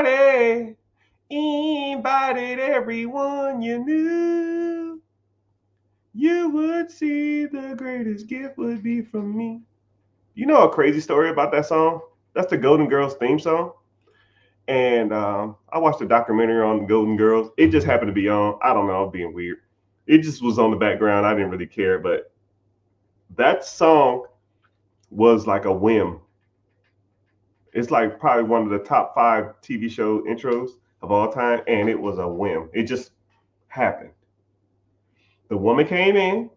party. Invited everyone you knew. You would see the greatest gift would be from me. You know a crazy story about that song? That's the Golden Girls theme song. And I watched a documentary on the Golden Girls. It just happened to be on. I don't know, I'm being weird. It just was on the background. I didn't really care, but that song was like a whim. It's like probably one of the top 5 TV show intros of all time, and it was a whim. It just happened. The woman came in.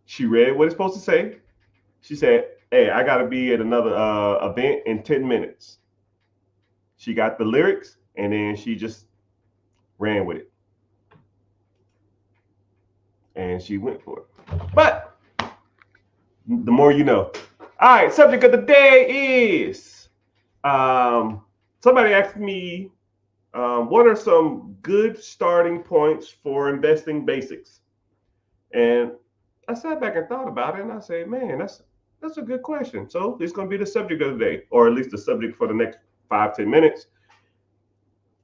She read what it's supposed to say. She said, "Hey, I gotta be at another event in 10 minutes." She got the lyrics, and then she just ran with it, and she went for it. But the more you know. All right, subject of the day is somebody asked me what are some good starting points for investing basics, and I sat back and thought about it, and I said, man, that's a good question. So it's going to be the subject of the day, or at least the subject for the next 5-10 minutes.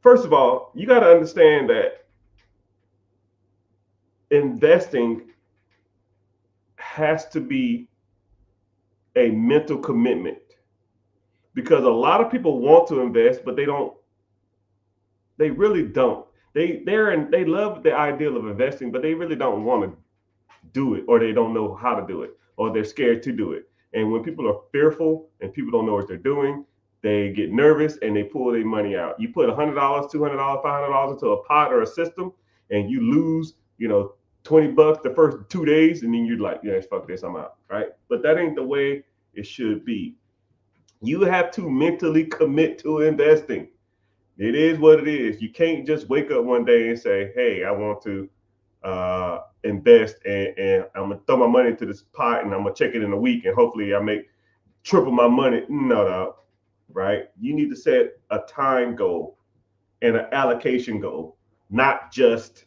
First of all, you got to understand that investing has to be a mental commitment, because a lot of people want to invest, but they don't. They really don't. They love the ideal of investing, but they really don't want to do it, or they don't know how to do it, or they're scared to do it. And when people are fearful and people don't know what they're doing, they get nervous and they pull their money out. You put $100, $200, $500 into a pot or a system, and you lose, $20 the first 2 days, and then you're like, yeah, fuck this, I'm out, right? But that ain't the way it should be. You have to mentally commit to investing. It is what it is. You can't just wake up one day and say, hey, I want to invest, and I'm gonna throw my money into this pot, and I'm gonna check it in a week, and hopefully I make triple my money. No, right? You need to set a time goal and an allocation goal, not just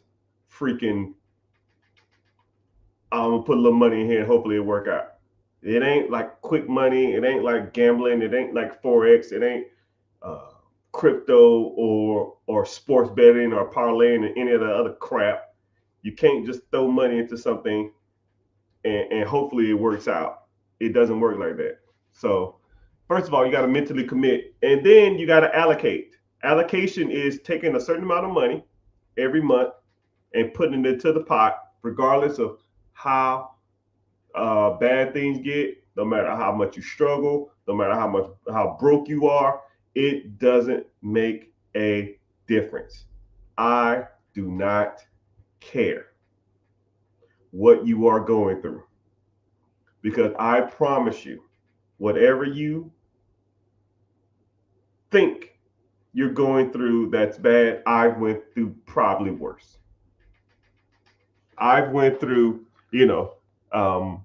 freaking I'm gonna put a little money in here and hopefully it work out. It ain't like quick money. It ain't like gambling. It ain't like forex. It ain't uh, crypto or sports betting or parlaying and any of the other crap. You can't just throw money into something and hopefully it works out. It doesn't work like that. So first of all, you got to mentally commit, and then you got to allocate. Allocation is taking a certain amount of money every month and putting it into the pot, regardless of how bad things get. No matter how much you struggle, no matter how broke you are, it doesn't make a difference. I do not care what you are going through, because I promise you, whatever you think you're going through that's bad, I went through probably worse. I went through, um,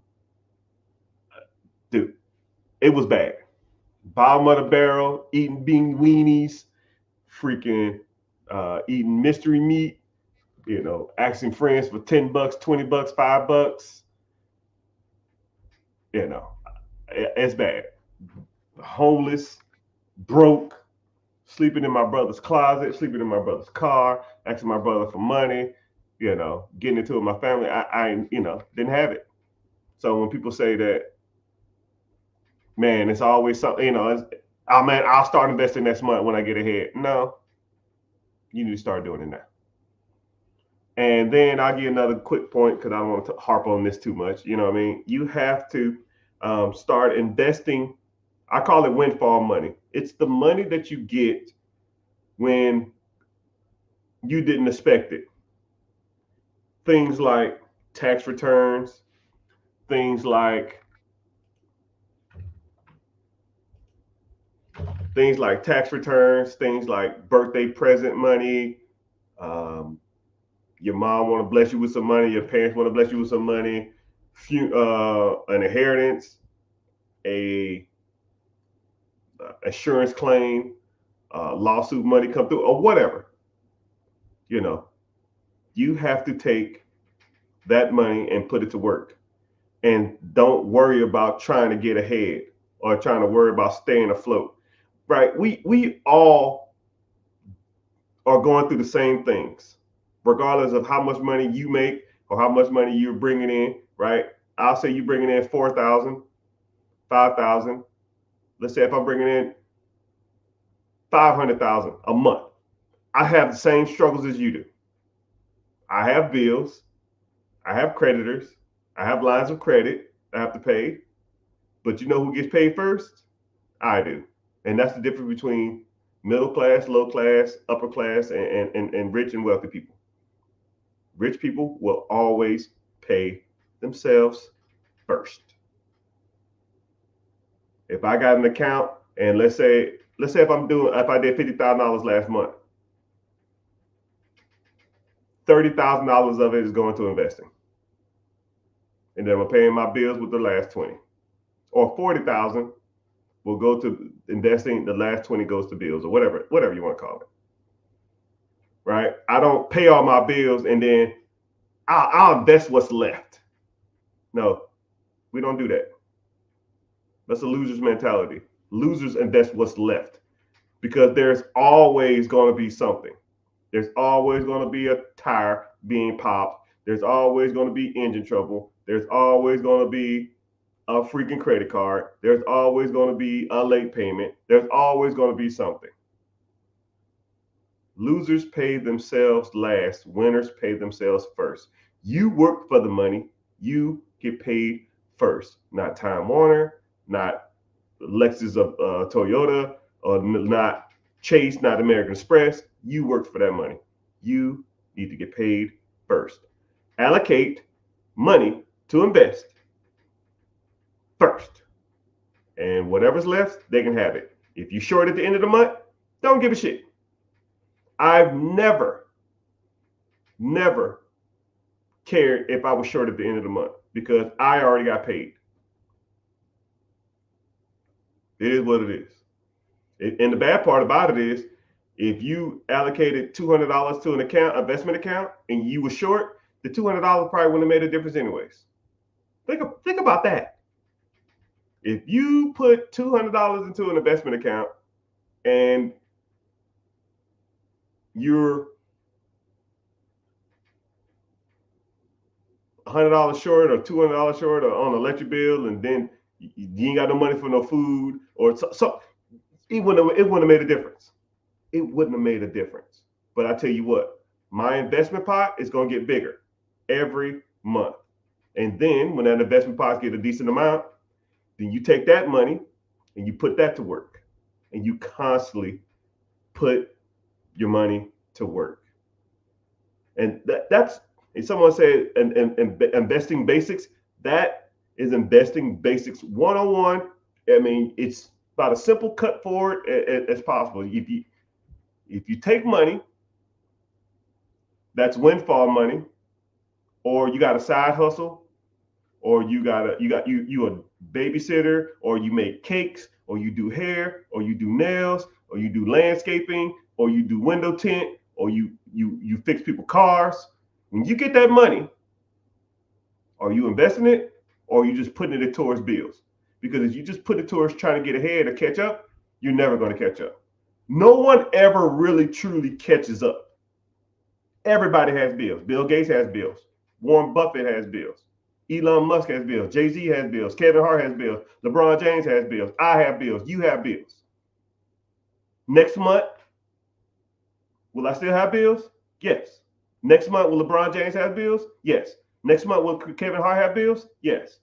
dude, it was bad. Bottom of the barrel, eating bean weenies, freaking eating mystery meat, asking friends for $10, $20, $5. You know, it's bad. Homeless, broke, sleeping in my brother's closet, sleeping in my brother's car, asking my brother for money, getting into it with my family. I didn't have it. So when people say that, man, it's always something, oh man, I'll start investing next month when I get ahead. No, you need to start doing it now. And then I'll give you another quick point, because I don't want to harp on this too much. You know what I mean? You have to start investing. I call it windfall money. It's the money that you get when you didn't expect it. Things like tax returns, things like things like birthday present money. Um, your mom want to bless you with some money. Your parents want to bless you with some money. An inheritance, a insurance claim, lawsuit money come through, or whatever. You have to take that money and put it to work, and don't worry about trying to get ahead or trying to worry about staying afloat. Right? We all are going through the same things, regardless of how much money you make or how much money you're bringing in, right? I'll say you're bringing in 4,000, 5,000. Let's say if I'm bringing in 500,000 a month, I have the same struggles as you do. I have bills, I have creditors, I have lines of credit I have to pay. But you know who gets paid first? I do. And that's the difference between middle class, low class, upper class, and rich and wealthy people. Rich people will always pay themselves first. If I got an account and let's say if I did $50,000 last month, $30,000 of it is going to investing. And then I'm paying my bills with the last 20. Or 40,000 will go to investing, the last 20 goes to bills or whatever you want to call it. Right? I don't pay all my bills and then I'll invest what's left. No, we don't do that. That's a loser's mentality. Losers invest what's left because there's always going to be something. There's always going to be a tire being popped. There's always going to be engine trouble. There's always going to be a freaking credit card. There's always going to be a late payment. There's always going to be something. Losers pay themselves last. Winners pay themselves first. You work for the money. You get paid first. Not Time Warner, not Lexus of Toyota, or not Chase, not American Express. You worked for that money. You need to get paid first. Allocate money to invest first. And whatever's left, they can have it. If you short at the end of the month, don't give a shit. I've never cared if I was short at the end of the month because I already got paid. It is what it is. And the bad part about it is if you allocated $200 to an investment account, and you were short, the $200 probably wouldn't have made a difference anyways. Think about that. If you put $200 into an investment account and you're $100 short or $200 short or on an electric bill, and then you ain't got no money for no food, or so it wouldn't have made a difference. It wouldn't have made a difference. But I tell you what, my investment pot is going to get bigger every month. And then when that investment pot gets a decent amount, then you take that money and you put that to work. And you constantly put your money to work. And that's, if someone said investing basics, that is investing basics 101. I mean, it's about as simple cut forward as possible. If you take money that's windfall money, or you got a side hustle, or you a babysitter, or you make cakes, or you do hair, or you do nails, or you do landscaping, or you do window tint, or you fix people's cars. When you get that money, are you investing it, or are you just putting it towards bills? Because if you just put it towards trying to get ahead or catch up, you're never going to catch up. No one ever really truly catches up. Everybody has bills. Bill Gates has bills. Warren Buffett has bills. Elon Musk has bills. Jay-Z has bills. Kevin Hart has bills. LeBron James has bills. I have bills. You have bills. Next month, will I still have bills? Yes. Next month, will LeBron James have bills? Yes. Next month, will Kevin Hart have bills? Yes.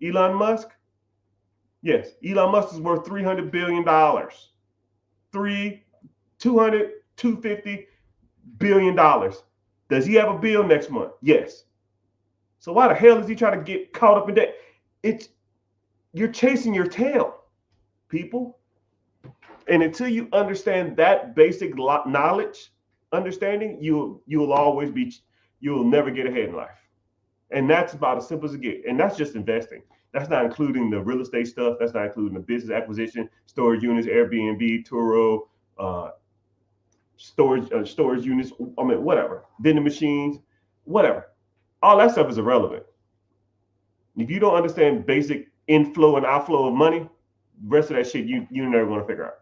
Elon Musk? Yes. Elon Musk is worth $300 billion. 250 billion dollars. Does he have a bill next month? Yes. So why the hell is he trying to get caught up in that? You're chasing your tail, people. And until you understand that basic understanding, you'll never get ahead in life. And that's about as simple as it gets. And that's just investing. That's not including the real estate stuff. That's not including the business acquisition, storage units, Airbnb, Turo, storage units. I mean, whatever, vending machines, whatever. All that stuff is irrelevant. If you don't understand basic inflow and outflow of money, the rest of that shit you're never going to figure out.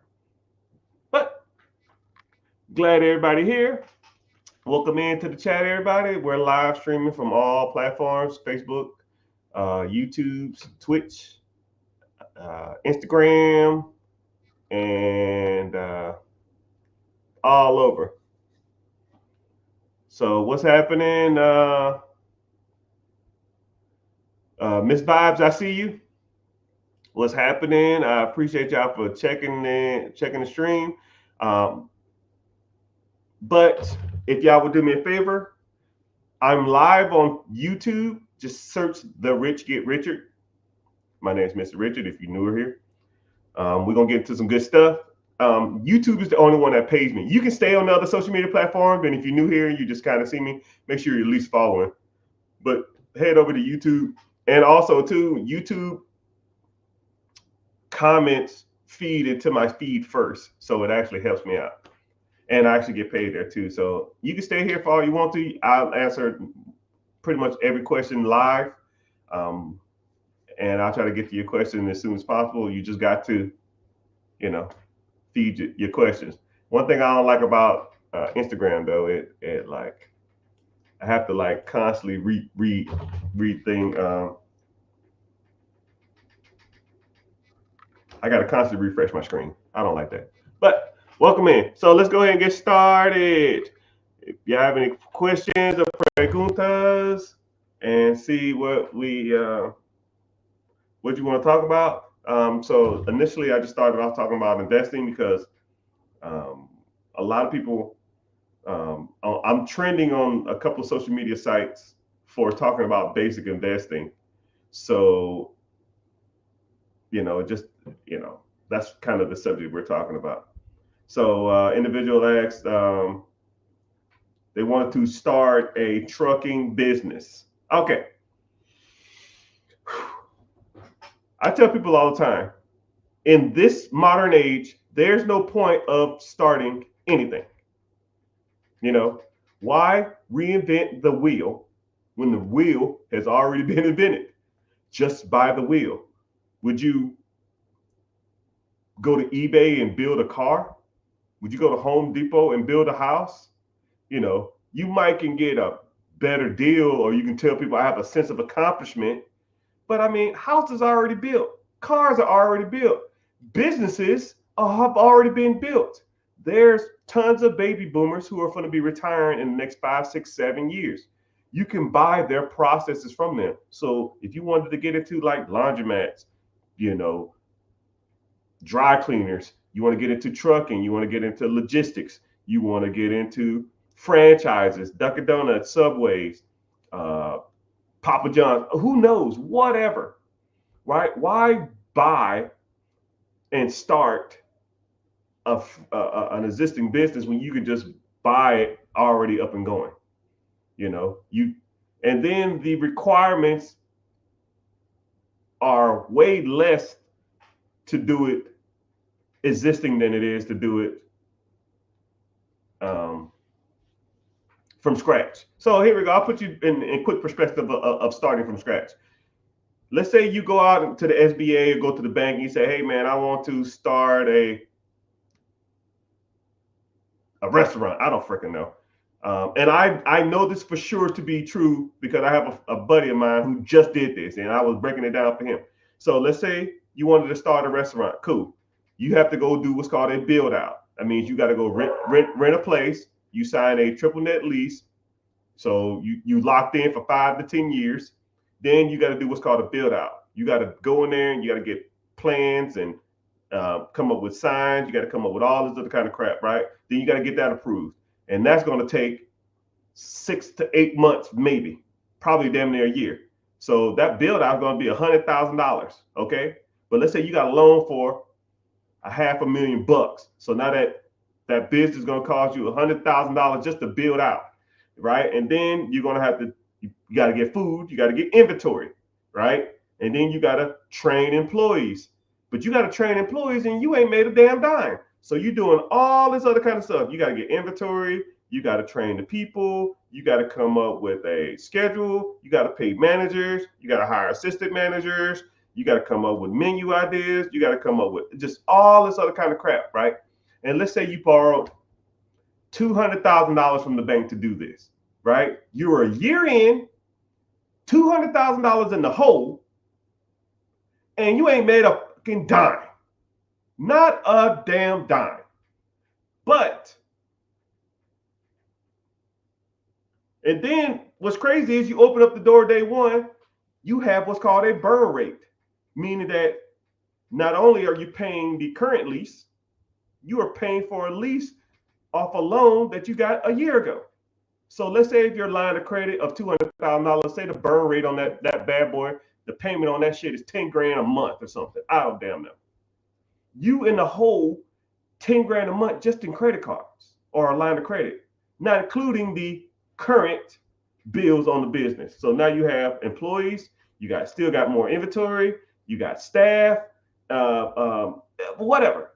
But Glad everybody here. Welcome into the chat, everybody. We're live streaming from all platforms: Facebook, YouTube, Twitch, Instagram, and all over. So, what's happening? Miss Vibes, I see you. What's happening? I appreciate y'all for checking the stream. Um, but if y'all would do me a favor, I'm live on YouTube. Just search The Rich Get Richard. My name is Mr. Richard. If you're newer here, we're gonna get into some good stuff. YouTube is the only one that pays me. You can stay on the other social media platforms, and if you're new here, you just kind of see me. Make sure you're at least following. But head over to YouTube, and also too, YouTube comments feed into my feed first, so it actually helps me out, and I actually get paid there too. So you can stay here for all you want to. I'll answer pretty much every question live, and I'll try to get to your question as soon as possible. You just got to, feed your questions. One thing I don't like about Instagram though, it like I have to like constantly read thing. I got to constantly refresh my screen. I don't like that. But welcome in. So let's go ahead and get started. If you have any questions or preguntas, and see what what you want to talk about. So initially, I just started off talking about investing because a lot of people. I'm trending on a couple of social media sites for talking about basic investing. So just that's kind of the subject we're talking about. So individual asked, they wanted to start a trucking business. Okay. I tell people all the time, in this modern age, there's no point of starting anything. Why reinvent the wheel when the wheel has already been invented? Just buy the wheel. Would you go to eBay and build a car? Would you go to Home Depot and build a house? You might can get a better deal, or you can tell people I have a sense of accomplishment. But I mean, houses are already built, cars are already built, businesses have already been built. There's tons of baby boomers who are going to be retiring in the next 5, 6, 7 years. You can buy their processes from them. So if you wanted to get into like laundromats, dry cleaners, you want to get into trucking, you want to get into logistics, you want to get into franchises, Dunkin' Donuts, Subways, Papa John's, who knows, whatever, right? Why buy and start an existing business when you can just buy it already up and going? And then the requirements are way less to do it existing than it is to do it from scratch. So here we go. I'll put you in quick perspective of starting from scratch. Let's say you go out to the SBA or go to the bank and you say, hey man, I want to start a restaurant. I don't freaking know. And I know this for sure to be true because I have a buddy of mine who just did this and I was breaking it down for him. So let's say you wanted to start a restaurant. Cool. You have to go do what's called a build out. That means you got to go rent a place. You sign a triple net lease. So you locked in for 5 to 10 years. Then you got to do what's called a build out. You got to go in there and you got to get plans and come up with signs. You got to come up with all this other kind of crap, right? Then you got to get that approved. And that's going to take 6 to 8 months, maybe, probably damn near a year. So that build out is going to be $100,000. Okay. But let's say you got a loan for $500,000. So now that business is going to cost you $100,000 just to build out, right? And then you're going to have to, you got to get food, you got to get inventory, right? And then you got to train employees. But you got to train employees and you ain't made a damn dime. So you're doing all this other kind of stuff. You got to get inventory. You got to train the people. You got to come up with a schedule. You got to pay managers. You got to hire assistant managers. You got to come up with menu ideas. You got to come up with just all this other kind of crap, right? And let's say you borrowed $200,000 from the bank to do this, right? You're a year in, $200,000 in the hole, and you ain't made a fucking dime. Not a damn dime. But, and then what's crazy is you open up the door day one, you have what's called a burn rate, meaning that not only are you paying the current lease, you are paying for a lease off a loan that you got a year ago. So let's say if your line of credit of $200,000, say the burn rate on that bad boy, the payment on that shit is 10 grand a month or something. I don't damn know. You in the hole 10 grand a month just in credit cards or a line of credit, not including the current bills on the business. So now you have employees, you still got more inventory, you got staff, whatever.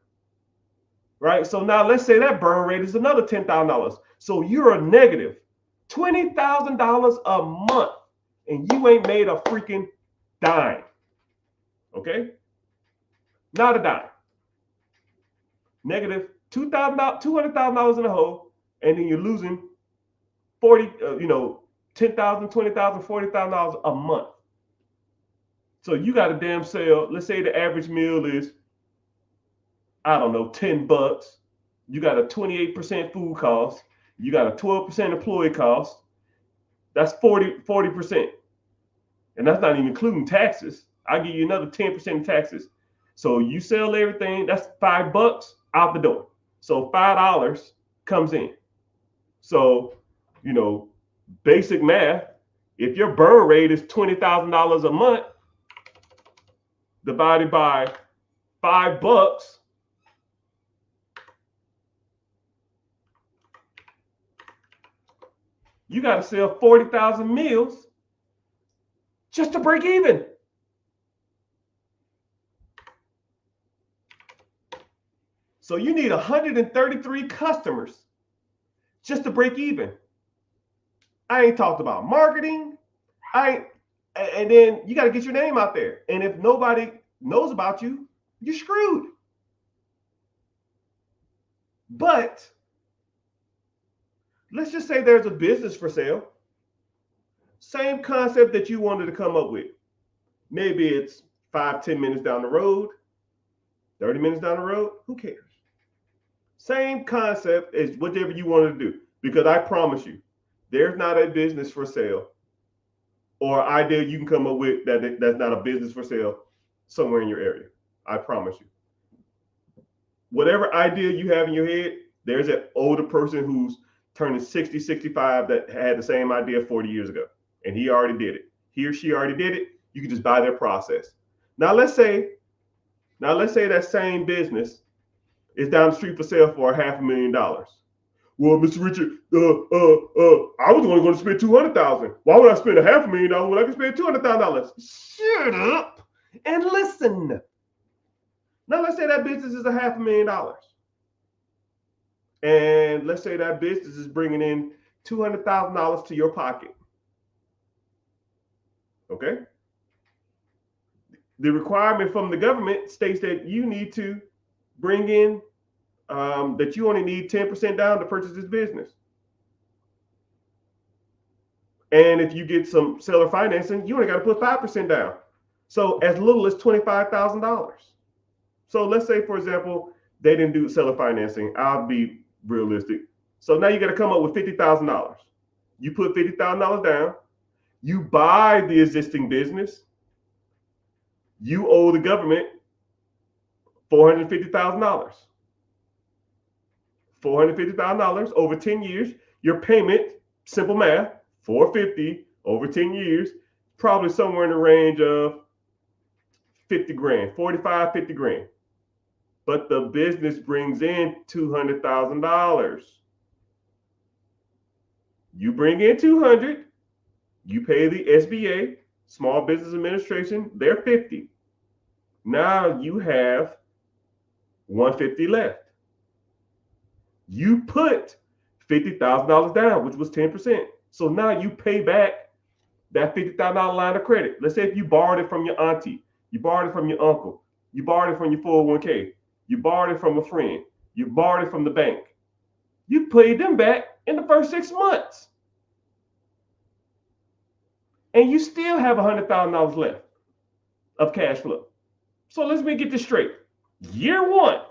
Right? So now let's say that burn rate is another $10,000. So you're a negative $20,000 a month and you ain't made a freaking dime. Okay? Not a dime. Negative $200,000 in the hole, and then you're losing 40, $10,000, $20,000, $40,000 a month. So you got a damn sale. Let's say the average meal is, I don't know, $10. You got a 28% food cost. You got a 12% employee cost. That's 40%. And that's not even including taxes. I'll give you another 10% in taxes. So you sell everything, that's $5 out the door. So $5 comes in. So, basic math, if your burn rate is $20,000 a month divided by $5, you got to sell 40,000 meals just to break even. So you need 133 customers just to break even. I ain't talked about marketing. And then you got to get your name out there. And if nobody knows about you, you're screwed. But let's just say there's a business for sale. Same concept that you wanted to come up with. Maybe it's 5-10 minutes down the road, 30 minutes down the road. Who cares? Same concept as whatever you wanted to do. Because I promise you, there's not a business for sale or idea you can come up with that's not a business for sale somewhere in your area. I promise you. Whatever idea you have in your head, there's an older person who's turning 60, 65 that had the same idea 40 years ago. And he already did it. He or she already did it. You can just buy their process. Now let's say that same business is down the street for sale for $500,000. Well, Mr. Richard, I was only going to spend $200,000. Why would I spend $500,000 when I can spend $200,000? Shut up and listen. Now let's say that business is $500,000, and let's say that business is bringing in $200,000 to your pocket. Okay. The requirement from the government states that you need to bring in that you only need 10% down to purchase this business. And if you get some seller financing, you only got to put 5% down. So as little as $25,000. So let's say, for example, they didn't do seller financing. I'll be realistic. So now you got to come up with $50,000. You put $50,000 down. You buy the existing business. You owe the government $450,000. $450,000 over 10 years. Your payment, simple math, $450 over 10 years, probably somewhere in the range of 50 grand, 45, 50 grand. But the business brings in $200,000. You bring in 200, you pay the SBA, Small Business Administration, they're 50. Now you have 150 left. You put $50,000 down, which was 10%. So now you pay back that $50,000 line of credit. Let's say if you borrowed it from your auntie, you borrowed it from your uncle, you borrowed it from your 401k, you borrowed it from a friend, you borrowed it from the bank. You paid them back in the first 6 months. And you still have $100,000 left of cash flow. So let me get this straight. Year one,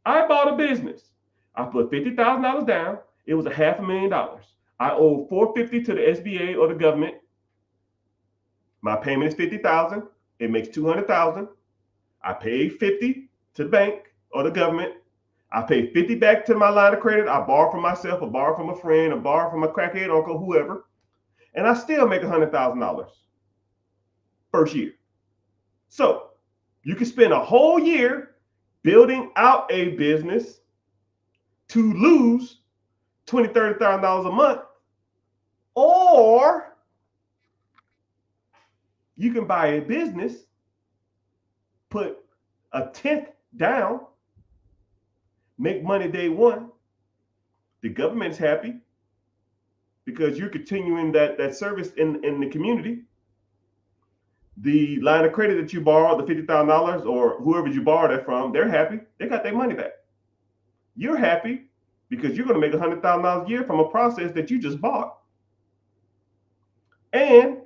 I bought a business. I put $50,000 down. It was $500,000. I owe $450 to the SBA or the government. My payment is $50,000. It makes $200,000. I pay $50 to the bank or the government. I pay $50 back to my line of credit. I borrow from myself, or borrow from a friend, or borrow from a crackhead uncle, whoever, and I still make $100,000 first year. So you can spend a whole year building out a business to lose $20,000, $30,000 a month, or you can buy a business, put a tenth down, make money day one. The government's happy because you're continuing that service in the community. The line of credit that you borrowed, the $50,000 or whoever you borrowed that from, they're happy. They got their money back. You're happy because you're going to make $100,000 a year from a process that you just bought. And,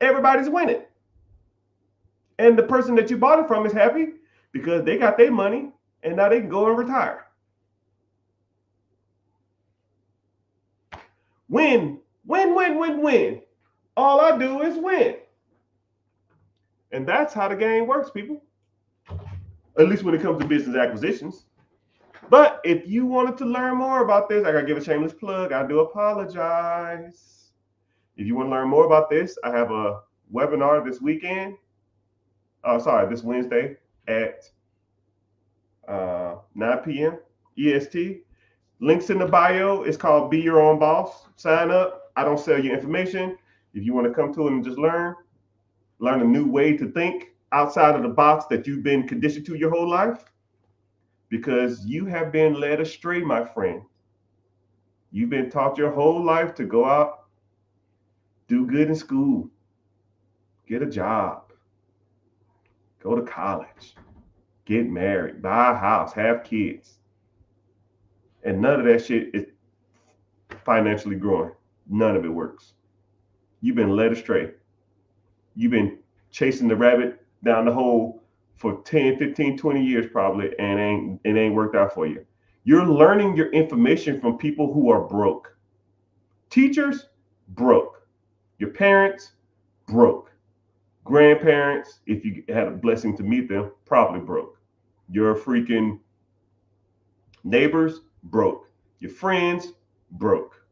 everybody's winning. And the person that you bought it from is happy because they got their money and now they can go and retire. Win, win, win, win, win. All I do is win. And that's how the game works, people. At least when it comes to business acquisitions. But if you wanted to learn more about this, I got to give a shameless plug. I do apologize. If you want to learn more about this, I have a webinar this weekend. This Wednesday at 9 p.m. EST. Links in the bio. It's called Be Your Own Boss. Sign up. I don't sell your information. If you want to come to it and just learn a new way to think outside of the box that you've been conditioned to your whole life, because you have been led astray, my friend. You've been taught your whole life to go out, do good in school, get a job, go to college, get married, buy a house, have kids. And none of that shit is financially growing. None of it works. You've been led astray. You've been chasing the rabbit down the hole for 10, 15, 20 years probably, and it ain't worked out for you. You're learning your information from people who are broke. Teachers, broke. Your parents, broke. Grandparents, if you had a blessing to meet them, probably broke. Your freaking neighbors, broke. Your friends, broke.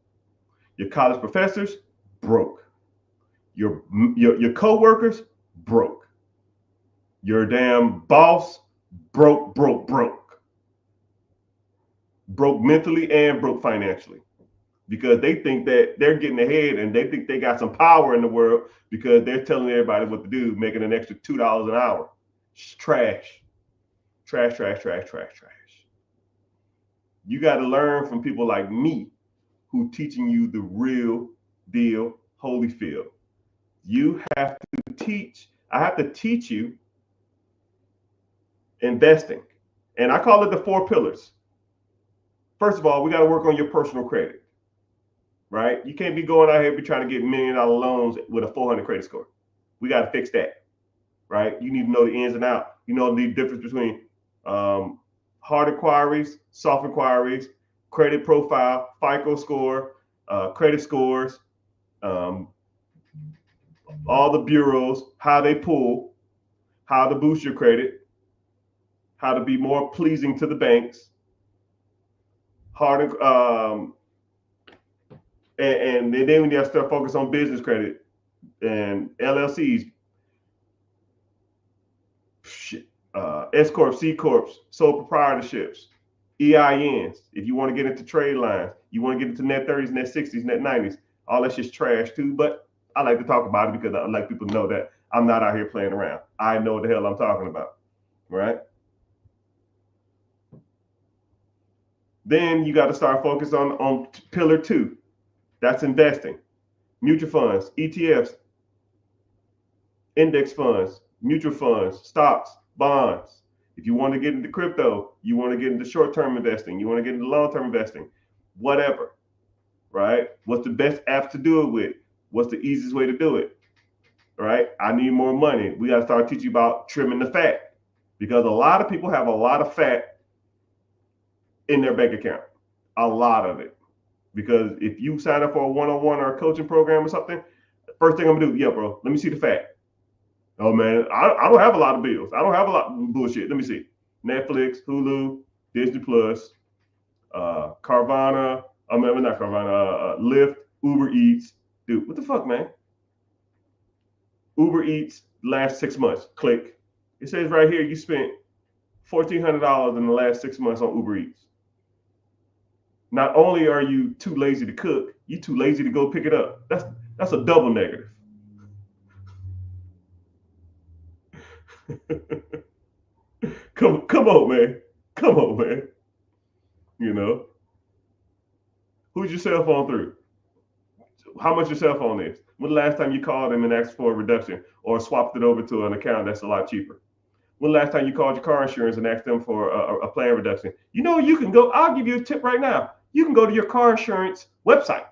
Your college professors, broke. Your co-workers, broke. Your damn boss, broke. Broke mentally and broke financially. Because they think that they're getting ahead and they think they got some power in the world because they're telling everybody what to do, making an extra $2 an hour. It's trash. Trash. You got to learn from people like me who teaching you the real deal, Holyfield. You have to teach. I have to teach you investing. And I call it the 4 pillars. First of all, we got to work on your personal credit, right? You can't be going out here be trying to get $1 million loans with a 400 credit score. We got to fix that, right? You need to know the ins and outs. You know the difference between hard inquiries, soft inquiries, credit profile, FICO score, credit scores, all the bureaus, how they pull, how to boost your credit, how to be more pleasing to the banks, and then when you start focus on business credit and LLCs, S corp, C corps, sole proprietorships, EINs. If you want to get into trade lines, you want to get into net 30s, net 60s, net 90s, all that shit's trash too. But I like to talk about it because I like people to know that I'm not out here playing around. I know what the hell I'm talking about, right? Then you got to start focusing on pillar 2. That's investing. Mutual funds, ETFs, index funds, mutual funds, stocks, bonds, If you want to get into crypto, you want to get into short-term investing, you want to get into long-term investing, whatever, right? What's the best app to do it with? What's the easiest way to do it, right? I need more money. We got to start teaching you about trimming the fat, because a lot of people have a lot of fat in their bank account, a lot of it. Because if you sign up for a one-on-one or a coaching program or something, first thing I'm gonna do, yeah, bro, let me see the fat. Oh man, I don't have a lot of bills. I don't have a lot of bullshit. Let me see. Netflix, Hulu, Disney Plus, Carvana. I mean, not Carvana. Lyft, Uber Eats. Dude, what the fuck, man? Uber Eats last 6 months. Click. It says right here you spent $1,400 in the last 6 months on Uber Eats. Not only are you too lazy to cook, you too lazy to go pick it up. That's a double negative. come on, man. Come on, man. You know, who's your cell phone through? How much your cell phone is? When the last time you called them and asked for a reduction or swapped it over to an account that's a lot cheaper? When the last time you called your car insurance and asked them for a plan reduction? You know, you can go, I'll give you a tip right now. You can go to your car insurance website,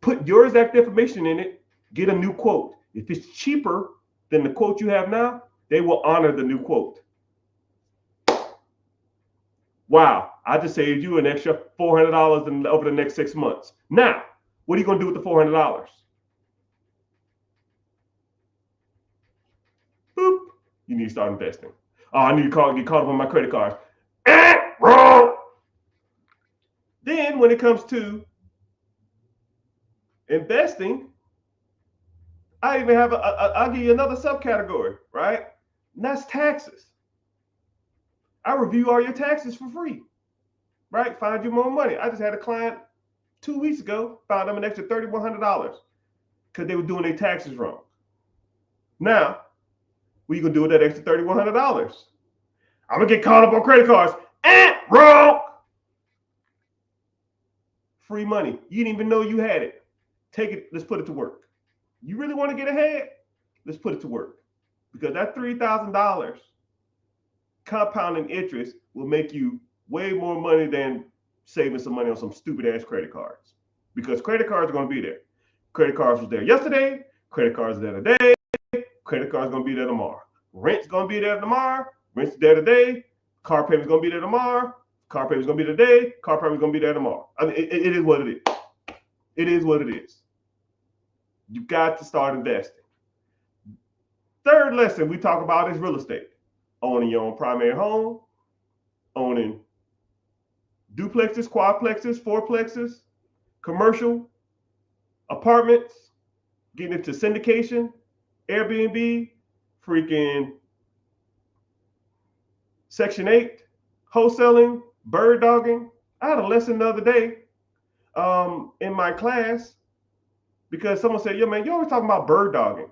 put your exact information in it, get a new quote. If it's cheaper than the quote you have now, they will honor the new quote. Wow, I just saved you an extra $400 over the next 6 months. Now, what are you going to do with the $400? Boop. You need to start investing. Oh, I need to get caught up on my credit cards. Wrong. Then when it comes to investing, I even have I'll give you another subcategory, right? And that's taxes. I review all your taxes for free, right? Find you more money. I just had a client 2 weeks ago, found them an extra $3,100 because they were doing their taxes wrong. Now, what are you going to do with that extra $3,100? I'm going to get caught up on credit cards. Wrong. Free money. You didn't even know you had it. Take it. Let's put it to work. You really want to get ahead? Let's put it to work. Because that $3,000 compounding interest will make you way more money than saving some money on some stupid ass credit cards. Because credit cards are going to be there. Credit cards was there yesterday. Credit cards are there today. Credit cards are going to be there tomorrow. Rent's going to be there tomorrow. Rent's there today. Car payment's going to be there tomorrow. Car payment's going to be today. Car payment's going to be there tomorrow. I mean, it is what it is. It is what it is. You got to start investing. Third lesson we talk about is real estate. Owning your own primary home, owning duplexes, quadplexes, fourplexes, commercial apartments, getting into syndication, Airbnb, freaking Section 8, wholesaling, bird dogging. I had a lesson the other day in my class because someone said, yo, man, you always talking about bird dogging.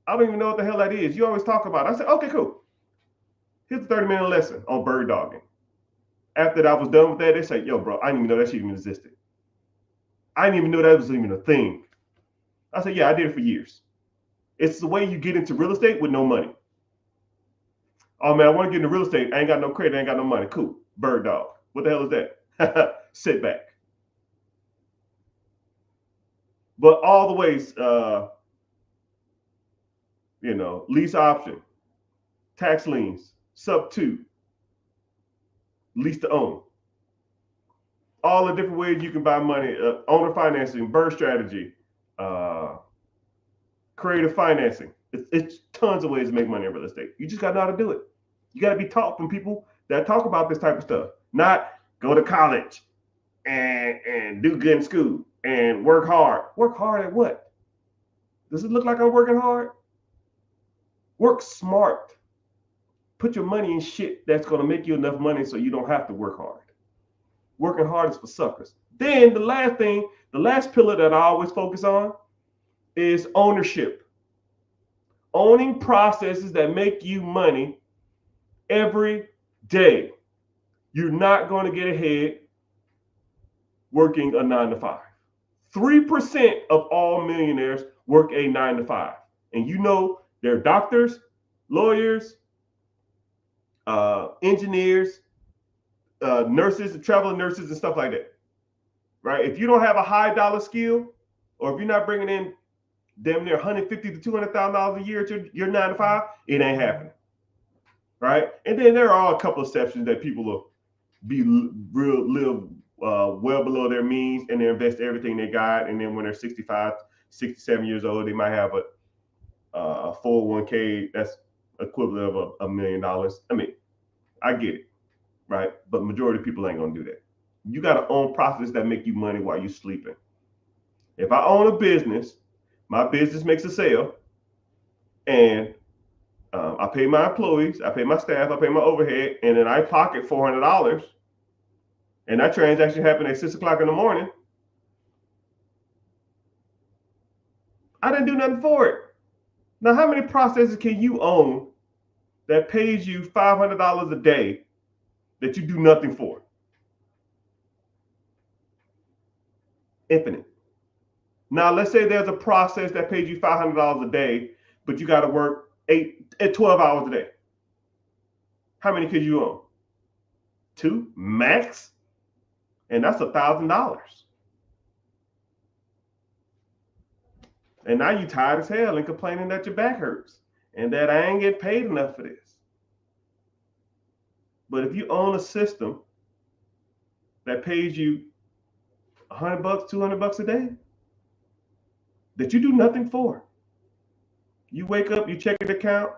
I don't even know what the hell that is. You always talk about it. I said, okay, cool. Here's a 30-minute lesson on bird dogging. After I was done with that, they said, yo, bro, I didn't even know that shit even existed. I didn't even know that was even a thing. I said, yeah, I did it for years. It's the way you get into real estate with no money. Oh, man, I want to get into real estate. I ain't got no credit. I ain't got no money. Cool. Bird dog. What the hell is that? Sit back. But all the ways, lease option, tax liens, sub 2, lease to own. All the different ways you can buy money, owner financing, bird strategy, creative financing. It's tons of ways to make money in real estate. You just got to know how to do it. You got to be taught from people that talk about this type of stuff, not go to college and do good in school and work hard. Work hard at what? Does it look like I'm working hard? Work smart. Put your money in shit that's going to make you enough money so you don't have to work hard. Working hard is for suckers. Then the last pillar that I always focus on is ownership. Owning processes that make you money every day. You're not going to get ahead working a 9-to-5. 3% of all millionaires work a 9-to-5. And you know they're doctors, lawyers, engineers, nurses, traveling nurses, and stuff like that. Right? If you don't have a high dollar skill, or if you're not bringing in damn near $150,000 to $200,000 a year to your 9 to 5, it ain't happening. Right? And then there are a couple of exceptions that people will live well below their means, and they invest everything they got, and then when they're 65, 67 years old, they might have a 401k that's equivalent of $1 million. I mean, I get it, right? But majority of people ain't gonna do that. You got to own processes that make you money while you're sleeping. If I own a business, my business makes a sale, and I pay my employees, I pay my staff, I pay my overhead, and then I pocket $400, and that transaction happened at 6 o'clock in the morning. I didn't do nothing for it. Now, how many processes can you own that pays you $500 a day that you do nothing for? Infinite. Now, let's say there's a process that pays you $500 a day, but you got to work 12 hours a day. How many could you own? 2 max, and that's $1,000. And now you tired as hell and complaining that your back hurts and that I ain't getting paid enough for this. But if you own a system that pays you $100, $200 a day that you do nothing for, you wake up, you check your account,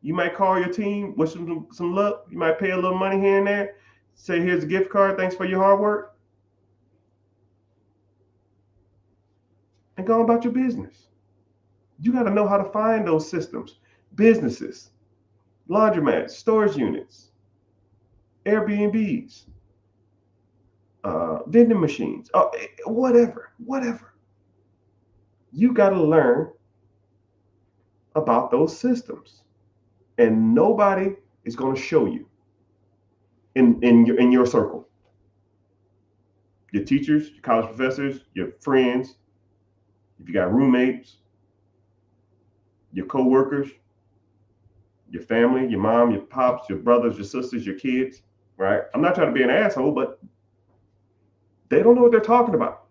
you might call your team, wish them some luck, you might pay a little money here and there, say here's a gift card, thanks for your hard work, and go about your business. You got to know how to find those systems. Businesses, laundromats, storage units, Airbnbs, vending machines, whatever. You got to learn about those systems, and nobody is going to show you in your circle. Your teachers, your college professors, your friends, if you got roommates, your co-workers, your family, your mom, your pops, your brothers, your sisters, your kids, right? I'm not trying to be an asshole, but they don't know what they're talking about.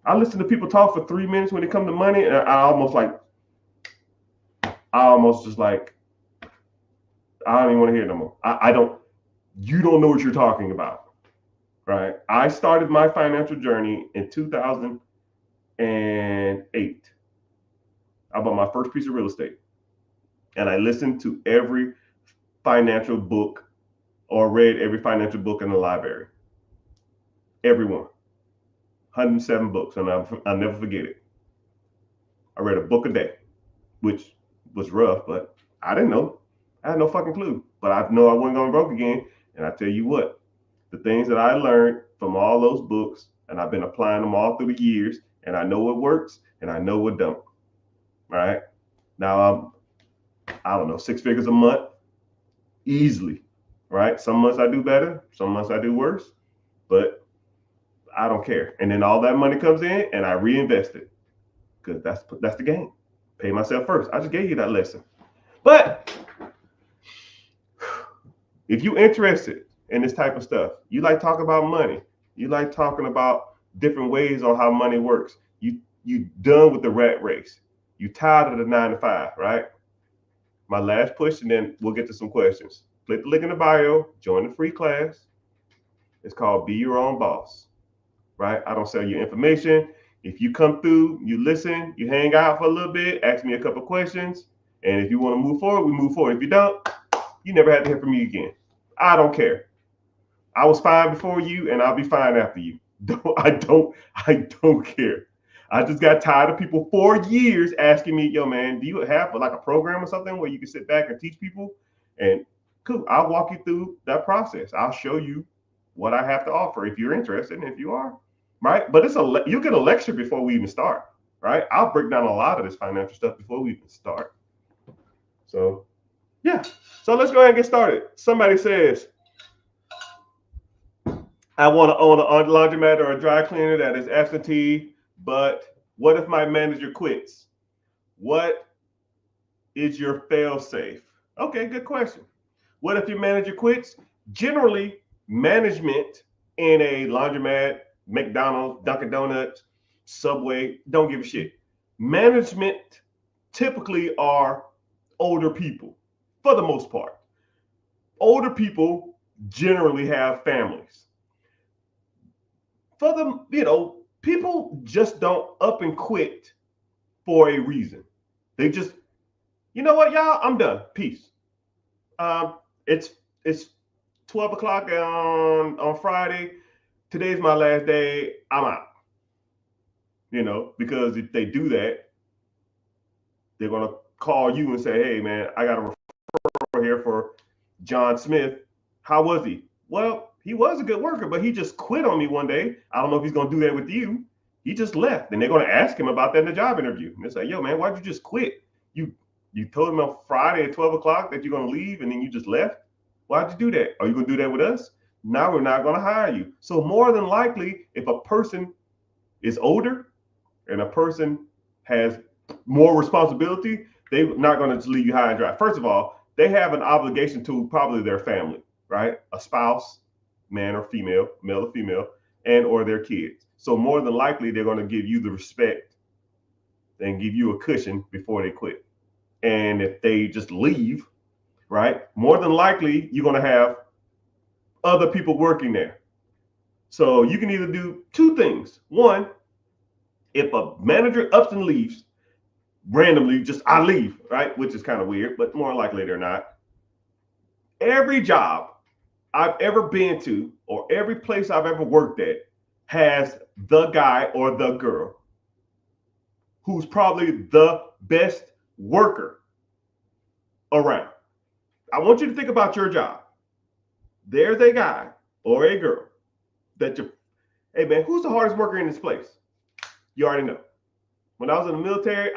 I listen to people talk for 3 minutes when it comes to money, and I almost just like, I don't even want to hear it no more. You don't know what you're talking about, right? I started my financial journey in 2008. I bought my first piece of real estate, and I listened to every financial book or read every financial book in the library. Every one. 107 books, and I'll never forget it. I read a book a day, which was rough, but I didn't know. I had no fucking clue, but I know I wasn't going broke again. And I tell you what, the things that I learned from all those books, and I've been applying them all through the years, and I know what works and I know what don't. Right now, I don't know, 6 figures a month, easily. Right? Some months I do better, some months I do worse, but I don't care. And then all that money comes in, and I reinvest it, because that's the game. Pay myself first. I just gave you that lesson. But if you're interested in this type of stuff, you like talking about money, you like talking about different ways on how money works, you done with the rat race, you tired of the 9 to 5, right? My last push, and then we'll get to some questions. Click the link in the bio, join the free class. It's called Be Your Own Boss, right? I don't sell your information. If you come through, you listen, you hang out for a little bit, ask me a couple questions, and if you want to move forward, we move forward. If you don't, you never have to hear from me again. I don't care. I was fine before you, and I'll be fine after you. I don't care. I just got tired of people for years asking me, yo, man, do you have like a program or something where you can sit back and teach people? And cool, I'll walk you through that process. I'll show you what I have to offer if you're interested, and if you are, right? But you get a lecture before we even start, right? I'll break down a lot of this financial stuff before we even start. So, yeah. So let's go ahead and get started. Somebody says, I want to own a laundromat or a dry cleaner that is absentee, but what if my manager quits? What is your fail safe? Okay, good question. What if your manager quits? Generally, management in a laundromat, McDonald's, Dunkin' Donuts, Subway don't give a shit. Management typically are older people for the most part. Older people generally have families. For them, people just don't up and quit for a reason. They just, you know what, y'all, I'm done. Peace. Um, it's it's 12 o'clock on Friday. Today's my last day. I'm out. Because if they do that, they're gonna call you and say, "Hey, man, I got a referral here for John Smith. How was he?" Well, he was a good worker, but he just quit on me one day. I don't know if he's gonna do that with you. He just left, and they're gonna ask him about that in the job interview. And they say, "Yo, man, why'd you just quit? You told him on Friday at 12 o'clock that you're gonna leave, and then you just left. Why'd you do that? Are you gonna do that with us? Now we're not gonna hire you." So more than likely, if a person is older and a person has more responsibility, they're not going to just leave you high and dry. First of all, they have an obligation to probably their family, right? A spouse, man or female, male or female, and or their kids. So more than likely, they're going to give you the respect and give you a cushion before they quit. And if they just leave, right, more than likely, you're going to have other people working there. So you can either do two things. One, if a manager ups and leaves randomly, just I leave, right? Which is kind of weird, but more likely they're not. Every job I've ever been to or every place I've ever worked at has the guy or the girl who's probably the best worker around. I want you to think about your job. There's a guy or a girl that hey man, who's the hardest worker in this place? You already know. When I was in the military,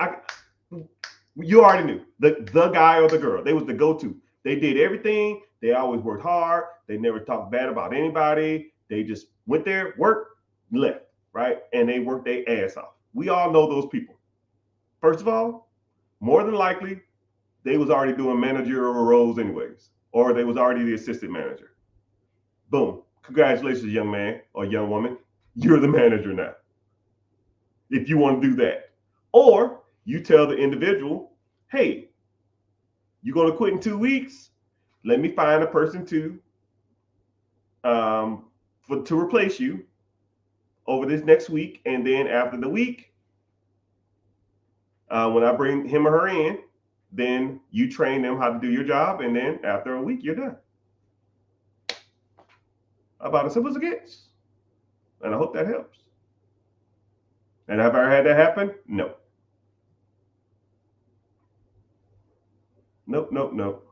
you already knew the guy or the girl. They was the go-to. They did everything. They always worked hard. They never talked bad about anybody. They just went there, worked, left, right? And they worked their ass off. We all know those people. First of all, more than likely, they was already doing managerial roles anyways, or they was already the assistant manager. Boom. Congratulations, young man or young woman. You're the manager now. If you want to do that. Or you tell the individual, hey, you're going to quit in 2 weeks. Let me find a person to replace you over this next week. And then after the week, when I bring him or her in, then you train them how to do your job. And then after a week, you're done. About as simple as it gets. And I hope that helps. And have I ever had that happen? No. Nope.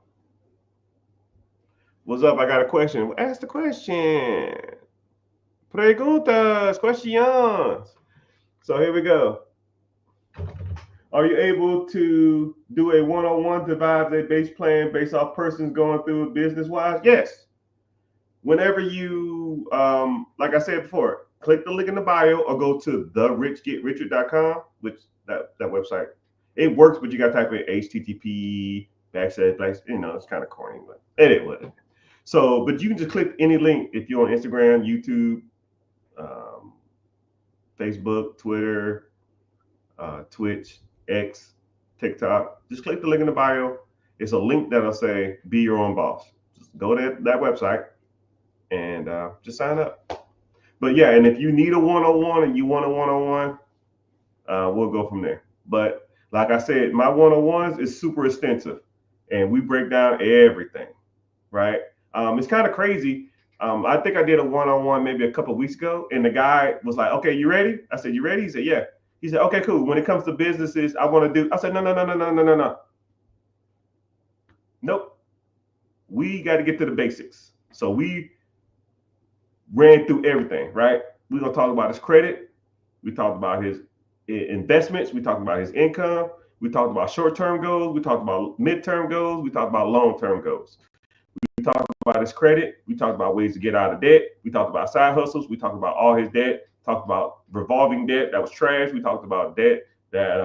What's up? I got a question. Ask the question. Preguntas, questions. So here we go. Are you able to do a one-on-one devise a base plan based off persons going through business-wise? Yes. Whenever you, like I said before, click the link in the bio or go to therichgetricher.com, which that website, it works, but you got to type in HTTP // it's kind of corny, but anyway. So, but you can just click any link if you're on Instagram, YouTube, Facebook, Twitter, Twitch, X, TikTok. Just click the link in the bio. It's a link that'll say "Be Your Own Boss." Just go to that website and just sign up. But yeah, and if you need a one-on-one and you want a one-on-one, we'll go from there. But like I said, my one-on-ones is super extensive, and we break down everything, right? It's kind of crazy. I think I did a one-on-one maybe a couple of weeks ago, and the guy was like, "Okay, you ready?" I said, "You ready?" He said, "Yeah." He said, "Okay, cool. When it comes to businesses, I want to do." I said, "No. Nope. We got to get to the basics." So we ran through everything, right? We're gonna talk about his credit. We talked about his investments. We talked about his income. We talked about short-term goals. We talked about midterm goals. We talked about long-term goals. We talked about his credit. We talked about ways to get out of debt. We talked about side hustles. We talked about all his debt. Talked about revolving debt that was trash. We talked about debt that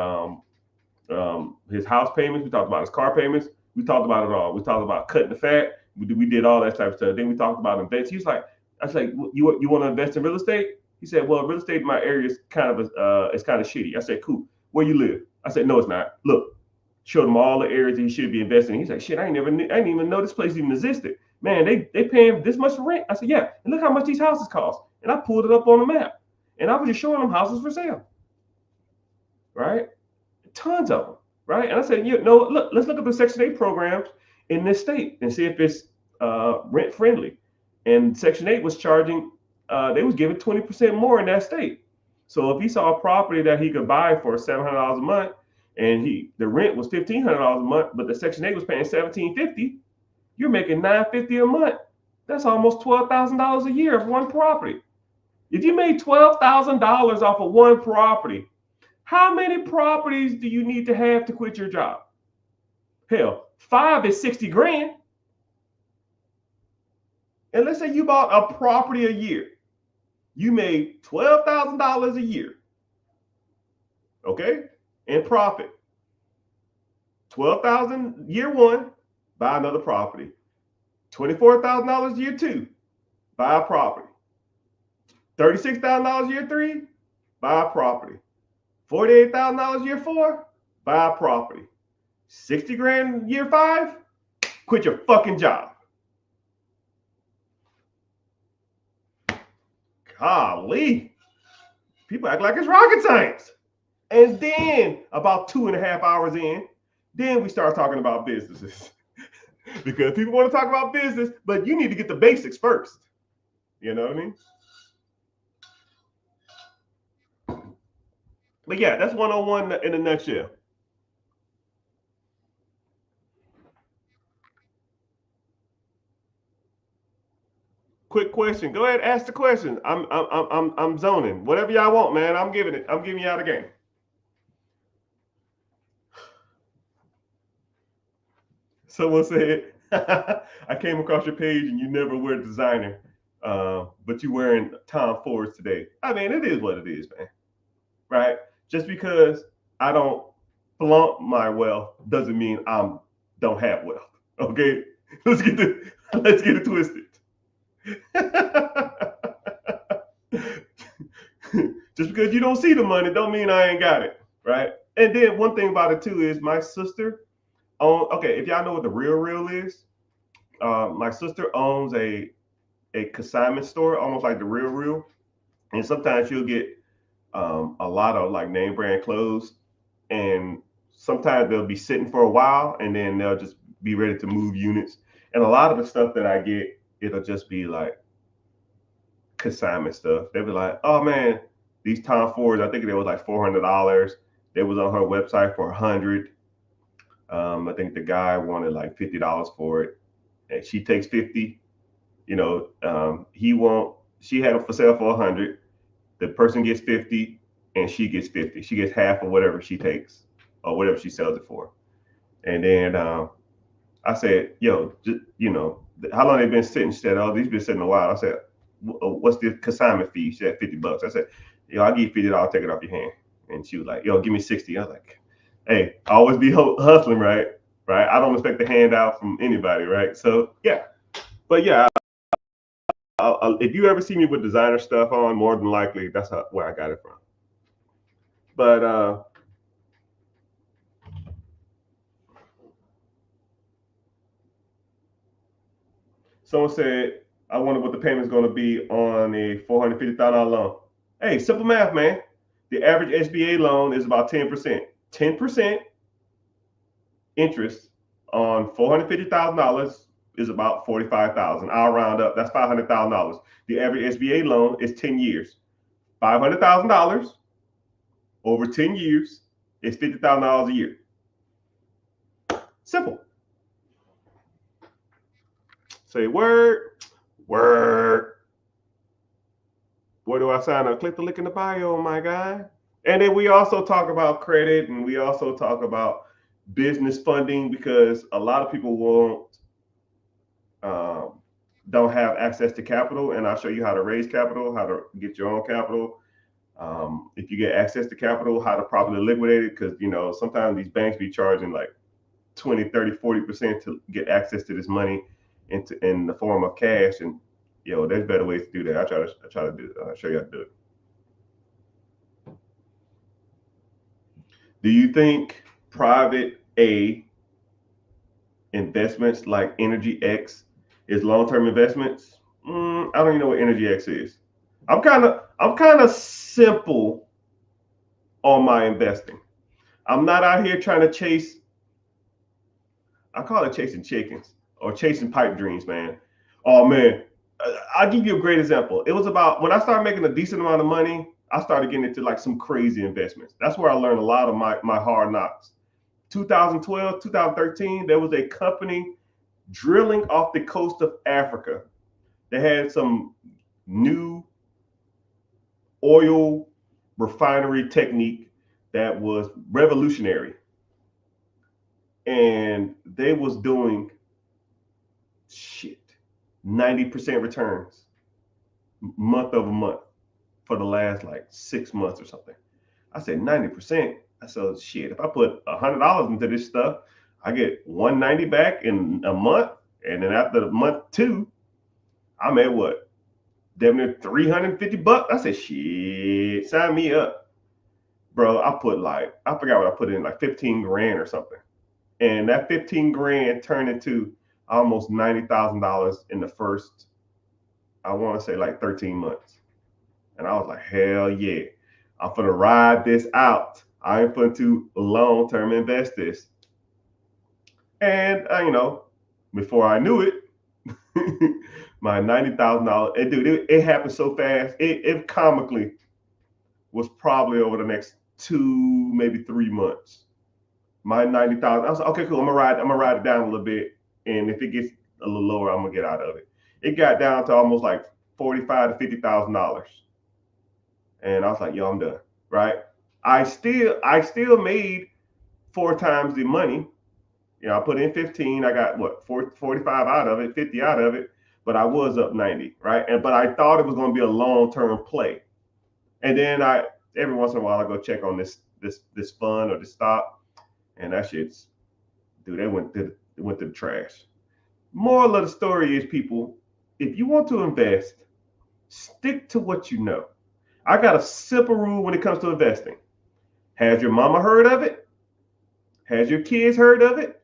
his house payments. We talked about his car payments. We talked about it all. We talked about cutting the fat. We did all that type of stuff. Then we talked about invest. He was like, I was like, you want to invest in real estate? He said, well, real estate in my area is kind of it's kind of shitty. I said, cool. Where you live? I said, no, it's not. Look, showed him all the areas that he should be investing in. He's like, shit, I didn't even know this place even existed. Man, they paying this much for rent. I said, yeah, and look how much these houses cost. And I pulled it up on the map, and I was just showing them houses for sale, right? Tons of them, right? And I said, you know, look, let's look at the Section 8 programs in this state and see if it's rent friendly. And Section 8 was charging, they was giving 20% more in that state. So if he saw a property that he could buy for $700 a month, and the rent was $1,500 a month, but the Section 8 was paying $1,750, you're making $950 a month. That's almost $12,000 a year of one property. If you made $12,000 off of one property, how many properties do you need to have to quit your job? Hell, 5 is 60 grand. And let's say you bought a property a year. You made $12,000 a year. Okay? In profit. 12,000 year one, buy another property. $24,000 year two, buy a property. $36,000 year three, buy a property. $48,000 year four, buy a property. 60 grand year five, quit your fucking job. Golly. People act like it's rocket science. And then about 2.5 hours in, then we start talking about businesses. Because people want to talk about business, but you need to get the basics first. You know what I mean? But yeah, that's 101 in a nutshell. Quick question. Go ahead, ask the question. I'm zoning. Whatever y'all want, man. I'm giving it. I'm giving y'all the game. Someone said, I came across your page and you never wear designer, but you wearing Tom Fords today. I mean, it is what it is, man. Right? Just because I don't flaunt my wealth doesn't mean I don't have wealth. Okay? Let's get it twisted. Just because you don't see the money don't mean I ain't got it, right? And then one thing about it too is my sister okay, if y'all know what the Real is, my sister owns a consignment store, almost like the Real, and sometimes she'll get a lot of like name brand clothes, and sometimes they'll be sitting for a while, and then they'll just be ready to move units. And a lot of the stuff that I get, it'll just be like consignment stuff. They'll be like, "Oh man, these Tom Fords, I think they was like $400. They was on her website for $100. I think the guy wanted like $50 for it, and she takes 50. You know, she had them for sale for 100. The person gets 50, and she gets 50. She gets half of whatever she takes or whatever she sells it for. And then I said, yo, you know, how long they been sitting? She said, oh, these been sitting a while. I said, what's the consignment fee? She said $50. I said, yo, I'll give you $50. I'll take it off your hand. And she was like, yo, give me 60. I was like, hey, I always be hustling, right? Right. I don't expect a handout from anybody, right? So yeah, but yeah, if you ever see me with designer stuff on, more than likely that's where I got it from. But someone said, I wonder what the payment's going to be on a $450,000 loan. Hey, simple math, man. The average SBA loan is about 10%. 10% interest on $450,000 is about $45,000. I'll round up. That's $500,000. The average SBA loan is 10 years. $500,000 over 10 years is $50,000 a year. Simple. Say word. Where do I sign up? Click the link in the bio, my guy. And then we also talk about credit, and we also talk about business funding, because a lot of people don't have access to capital, and I'll show you how to raise capital, how to get your own capital. If you get access to capital, how to properly liquidate it, because you know sometimes these banks be charging like 20, 30, 40% to get access to this money. in the form of cash. And there's better ways to do that. I try to do. I'll show you how to do it. Do you think private A investments like Energy X is long-term investments? I don't even know what Energy X is. I'm kind of simple on my investing. I'm not out here trying to chase. I call it chasing chickens or chasing pipe dreams, man. Oh man, I'll give you a great example. It was about when I started making a decent amount of money. I started getting into like some crazy investments. That's where I learned a lot of my hard knocks. 2012, 2013, there was a company drilling off the coast of Africa. They had some new oil refinery technique that was revolutionary. And they was doing 90% returns month over month for the last like 6 months or something. I said 90%. I said, if I put $100 into this stuff, I get 190 back in a month. And then after the month 2, I'm at what? Damn near $350. I said, sign me up. Bro, I forgot what I put in, like 15 grand or something. And that 15 grand turned into almost $90,000 in the first, I want to say like 13 months. And I was like, hell yeah, I'm going to ride this out. I ain't going to long-term invest this. And, before I knew it, my $90,000, dude, it happened so fast. It comically was probably over the next 2, maybe 3 months. My 90,000, I was like, okay, cool. I'm gonna ride it down a little bit, and if it gets a little lower, I'm gonna get out of it. It got down to almost like $45,000 to $50,000, and I was like, yo, I'm done. Right? I still made 4 times the money. I put in 15. I got what 45 out of it, 50 out of it, but I was up 90. Right? But I thought it was gonna be a long-term play, and then every once in a while I go check on this fund or this stock. And that shit's, dude, it went to the trash. Moral of the story is, people, if you want to invest, stick to what you know. I got a simple rule when it comes to investing. Has your mama heard of it? Has your kids heard of it?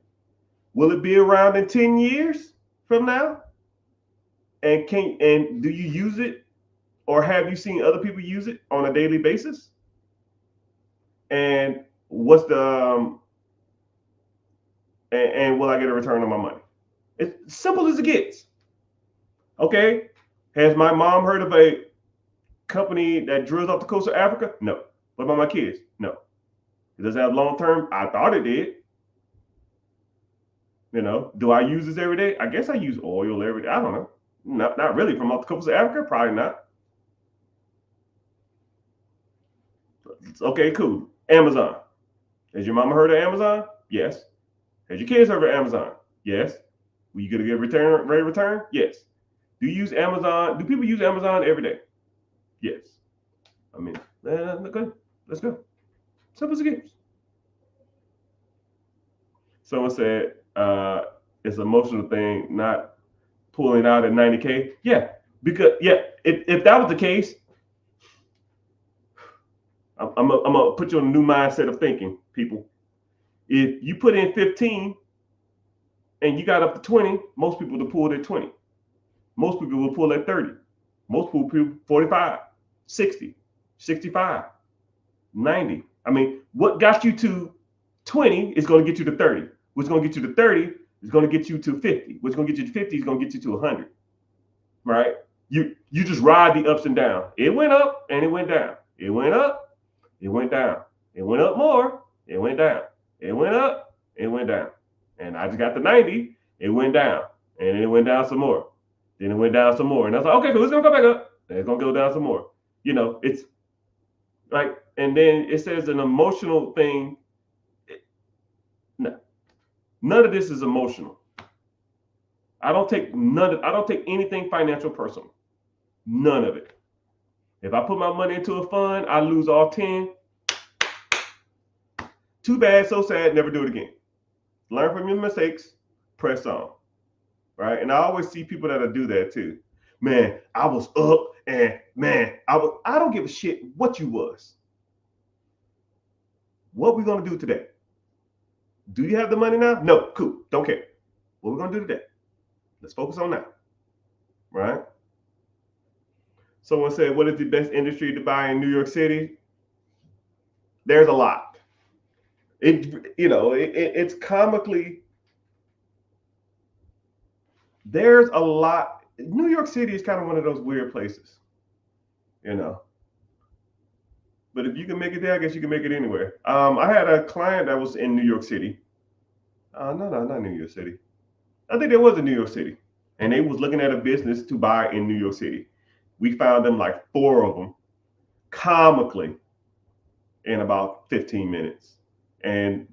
Will it be around in 10 years from now? And do you use it, or have you seen other people use it on a daily basis? And what's the and will I get a return on my money? It's simple as it gets. Okay. Has my mom heard of a company that drills off the coast of Africa? No. What about my kids? No. It doesn't have long term. I thought it did. Do I use this every day? I guess I use oil every day. I don't know. Not really. From off the coast of Africa? Probably not. Okay, cool. Amazon. Has your mama heard of Amazon? Yes. Has your kids heard of Amazon? Yes. Will you get a good rate of return? Yes. Do you use Amazon? Do people use Amazon every day? Yes. I mean, okay, let's go. Simple as it gets. Someone said it's an emotional thing, not pulling out at 90K. Yeah, because if that was the case, I'm gonna put you on a new mindset of thinking, people. If you put in 15 and you got up to 20, most people will pull at 20. Most people will pull at 30. Most people 45, 60, 65, 90. I mean, what got you to 20 is going to get you to 30. What's going to get you to 30 is going to get you to 50. What's going to get you to 50 is going to get you to 100. Right? You just ride the ups and downs. It went up and it went down. It went up, it went down. It went up more, it went down. It went up, it went down. And I just got to 90, it went down. And it went down some more. Then it went down some more. And I was like, okay, cool, it's gonna go back up. And it's gonna go down some more. It's like, and then it says an emotional thing. No, none of this is emotional. I don't take anything financial personal. None of it. If I put my money into a fund, I lose all 10. Too bad, so sad, never do it again. Learn from your mistakes, press on. right? And I always see people that'll do that too. Man, I was up and man, I don't give a shit what you was. What we gonna do today? Do you have the money now? No, cool. Don't care. What we gonna do today? Let's focus on that. Right? Someone said, what is the best industry to buy in New York City? There's a lot. It's comically, there's a lot. New York City is kind of one of those weird places, you know. But if you can make it there, I guess you can make it anywhere. I had a client that was in New York City. No, not New York City. I think there was in New York City, and they was looking at a business to buy in New York City. We found them like 4 of them, comically, in about 15 minutes, and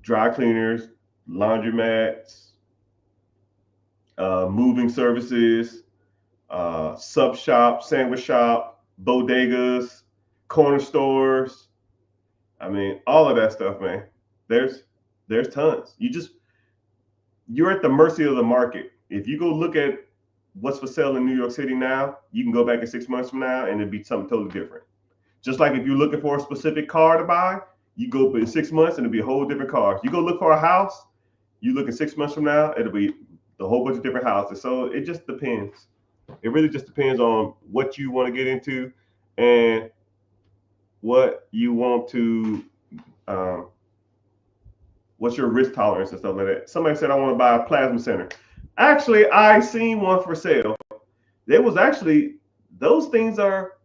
dry cleaners, laundromats, moving services, sub shop, sandwich shop, bodegas, corner stores. I mean, all of that stuff, man. There's tons. You're at the mercy of the market. If you go look at what's for sale in New York City now, you can go back in 6 months from now and it'd be something totally different. Just like if you're looking for a specific car to buy, you go in 6 months and it'll be a whole different car. You go look for a house, you look in 6 months from now, it'll be a whole bunch of different houses. So it just depends. It really just depends on what you want to get into and what you want to, what's your risk tolerance and stuff like that. Somebody said, I want to buy a plasma center. Actually, I seen one for sale. There was actually, those things are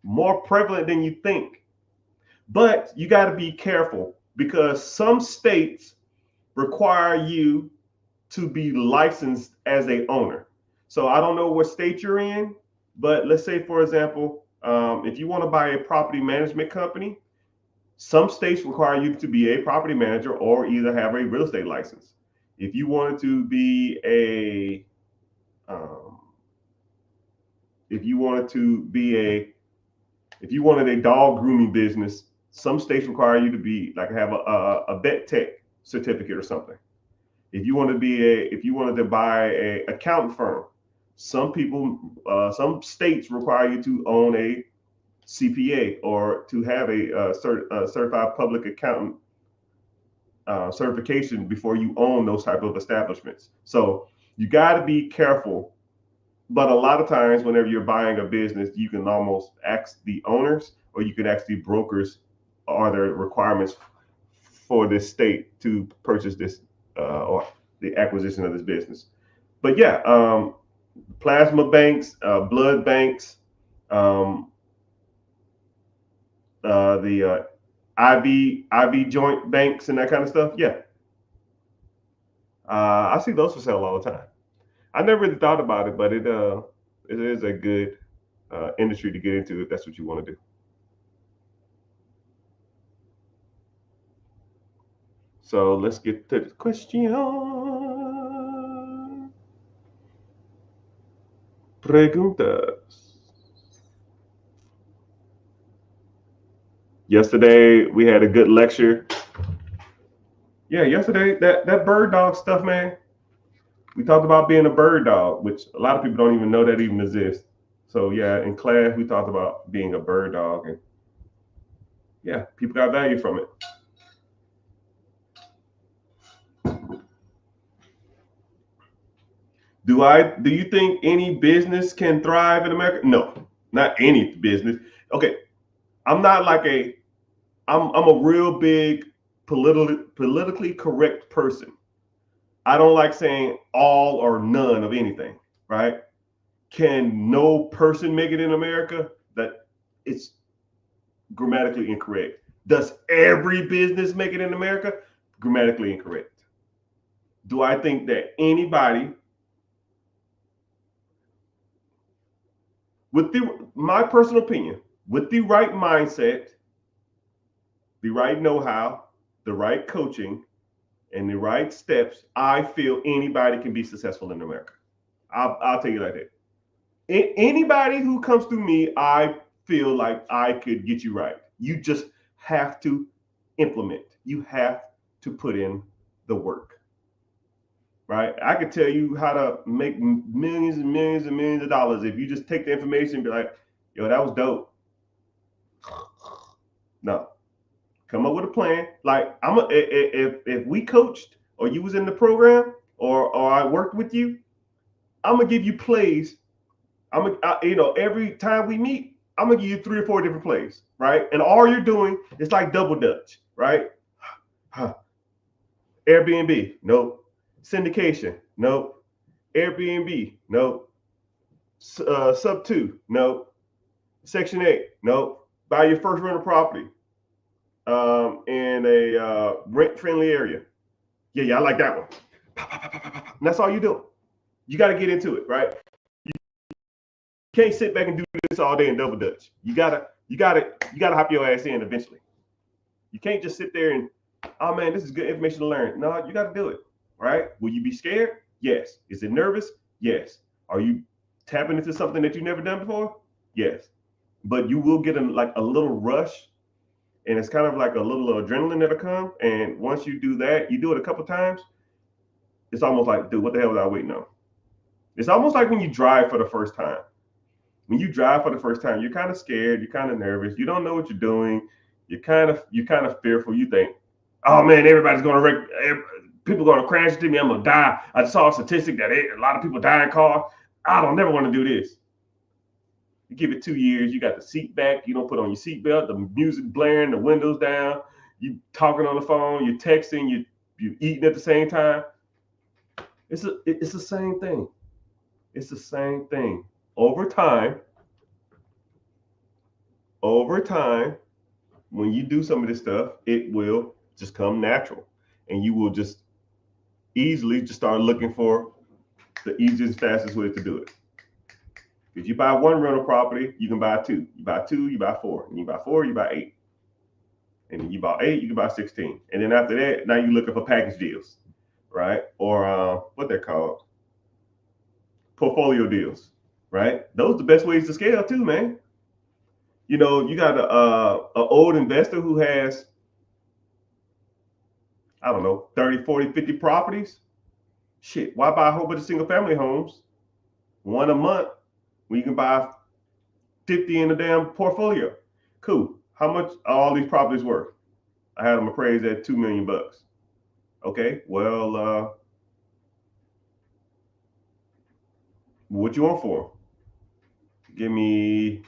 more prevalent than you think. But you got to be careful because some states require you to be licensed as a owner. So I don't know what state you're in, but let's say, for example, if you want to buy a property management company, some states require you to be a property manager or either have a real estate license. If you wanted to be if you wanted a dog grooming business, some states require you to be like have a vet tech certificate or something. If you wanted to buy a accountant firm, some states require you to own a CPA or to have a certified public accountant certification before you own those type of establishments. So you got to be careful. But a lot of times, whenever you're buying a business, you can almost ask the owners, or you can ask the brokers, are there requirements for this state to purchase this or the acquisition of this business? But yeah, plasma banks, blood banks, the IV joint banks, and that kind of stuff. Yeah, I see those for sale all the time. I never really thought about it, but it is a good industry to get into if that's what you want to do. So let's get to the question. Preguntas. Yesterday we had a good lecture. Yeah, yesterday that bird dog stuff, man. We talked about being a bird dog, which a lot of people don't even know that even exists. So yeah, in class we talked about being a bird dog, and yeah, people got value from it. Do you think any business can thrive in America? No, not any business. Okay, I'm not like I'm a real big politically correct person. I don't like saying all or none of anything, right? Can no person make it in America? That it's grammatically incorrect. Does every business make it in America? Grammatically incorrect. Do I think that anybody my personal opinion, with the right mindset, the right know-how, the right coaching, and the right steps, I feel anybody can be successful in America. I'll tell you like that. Anybody who comes through me, I feel like I could get you right. You just have to implement. You have to put in the work, right? I could tell you how to make millions and millions and millions of dollars if you just take the information and be like, yo, that was dope. No, come up with a plan. Like if we coached or you was in the program or I worked with you, I'm gonna give you plays. Every time we meet, I'm gonna give you 3 or 4 different plays, right? And all you're doing is like double dutch, right? Airbnb, nope. Syndication, nope. Airbnb, nope. Sub 2, nope. Section 8, nope. Buy your first rental property in a rent-friendly area. Yeah, I like that one. And that's all you do. You got to get into it, right? You can't sit back and do this all day and double dutch. You gotta hop your ass in eventually. You can't just sit there and, oh man, this is good information to learn. No, you got to do it, right? Will you be scared? Yes. Is it nervous? Yes. Are you tapping into something that you've never done before? Yes. But you will get a little rush, and it's kind of like a little adrenaline that'll come. And once you do that, you do it a couple times, it's almost like, dude, what the hell was I waiting on? It's almost like when you drive for the first time. When you drive for the first time, you're kind of scared, you're kind of nervous, you don't know what you're doing, you're kind of fearful. You think, oh man, everybody's gonna wreck, people are gonna crash into me, I'm gonna die. I saw a statistic that a lot of people die in cars. I don't never want to do this. You give it 2 years, you got the seat back, you don't put on your seatbelt, the music blaring, the windows down, you talking on the phone, you're texting, you eating at the same time. It's the same thing. It's the same thing. Over time, when you do some of this stuff, it will just come natural, and you will just easily just start looking for the easiest, fastest way to do it. If you buy one rental property, you can buy two. You buy two, you buy four. And you buy four, you buy 8. And then you buy 8, you can buy 16. And then after that, now you're looking for package deals, right? Or what they're called, portfolio deals, right? Those are the best ways to scale too, man. You know, you got a old investor who has, I don't know, 30, 40, 50 properties. Shit, why buy a whole bunch of single family homes, one a month, when you can buy 50 in the damn portfolio? Cool. How much are all these properties worth? I had them appraised at $2 million. Okay, well, what you want for them? Give me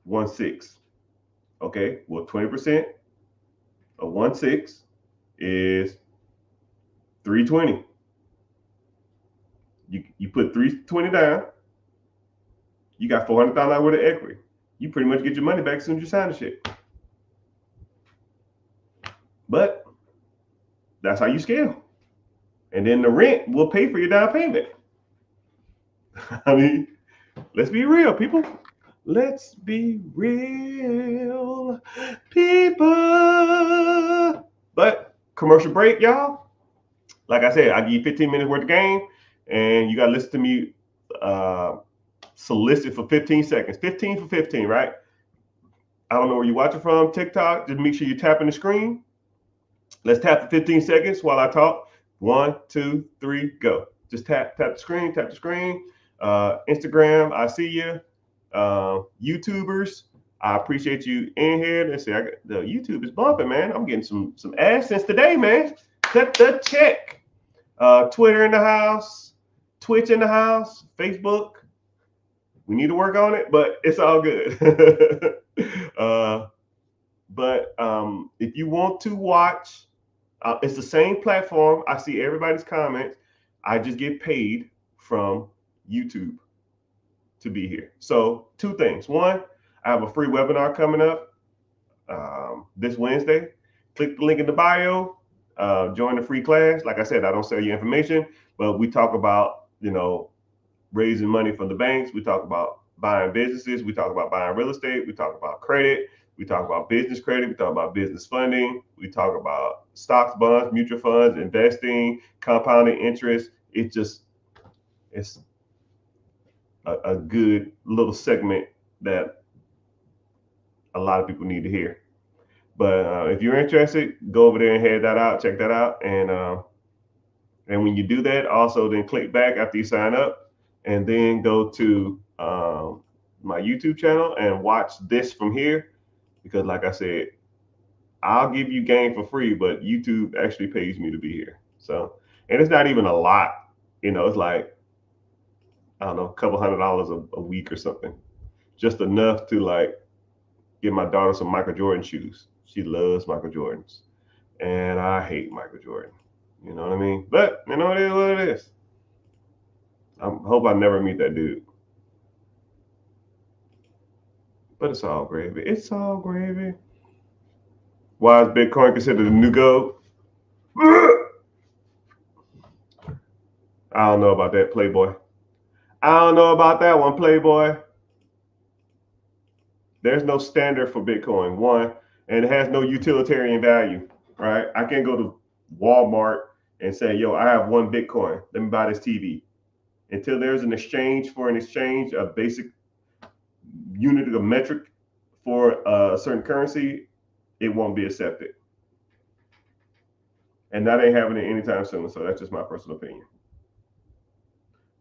1.6. Okay, well, 20% of 1.6 is 320. You put 320 down, you got $400,000 worth of equity. You pretty much get your money back as soon as you sign the shit. But that's how you scale. And then the rent will pay for your down payment. I mean, let's be real, people. Let's be real, people. But commercial break, y'all. Like I said, I give you 15 minutes worth of game, and you got to listen to me solicit for 15 seconds. 15 for 15, right? I don't know where you're watching from, TikTok. Just make sure you tap in the screen. Let's tap for 15 seconds while I talk. 1, 2, 3, go. Just tap the screen, tap the screen. Instagram, I see you. YouTubers, I appreciate you in here. Let's see, the YouTube is bumping, man. I'm getting some AdSense today, man. Cut the check. Twitter in the house, Twitch in the house, Facebook. We need to work on it, but it's all good. But if you want to watch, it's the same platform. I see everybody's comments. I just get paid from YouTube to be here. So 2 things. 1, I have a free webinar coming up this Wednesday. Click the link in the bio. Join the free class. Like I said, I don't sell you information, but we talk about, raising money from the banks. We talk about buying businesses. We talk about buying real estate. We talk about credit. We talk about business credit. We talk about business funding. We talk about stocks, bonds, mutual funds, investing, compounding interest. It's a good little segment that a lot of people need to hear. But if you're interested, go over there and head that out, check that out, and when you do that, also then click back after you sign up, and then go to my YouTube channel and watch this from here. Because, like I said, I'll give you game for free, but YouTube actually pays me to be here. So, and it's not even a lot. It's like, I don't know, a couple $100 a week or something, just enough to like get my daughter some Michael Jordan shoes. She loves Michael Jordans, and I hate Michael Jordan. You know what I mean? But it is what it is. I hope I never meet that dude. But it's all gravy. It's all gravy. Why is Bitcoin considered the new gold? I don't know about that, Playboy. I don't know about that one, Playboy. There's no standard for Bitcoin, one, and it has no utilitarian value, right? I can't go to Walmart and say, yo, I have one Bitcoin. Let me buy this TV. Until there's an exchange for an exchange, a basic unit of metric for a certain currency, it won't be accepted. And that ain't happening anytime soon. So that's just my personal opinion.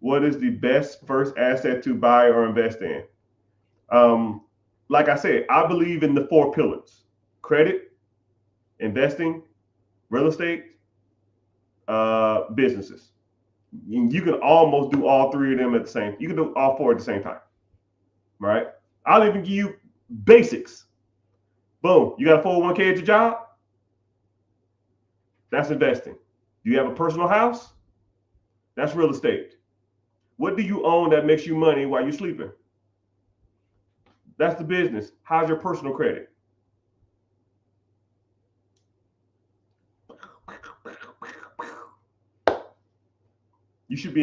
What is the best first asset to buy or invest in? Like I said, I believe in the 4 pillars: credit, investing, real estate, businesses. You can almost do all 3 of them at the same. You can do all 4 at the same time, right? I'll even give you basics. Boom, you got a 401k at your job? That's investing. Do you have a personal house? That's real estate. What do you own that makes you money while you're sleeping? That's the business. How's your personal credit? You should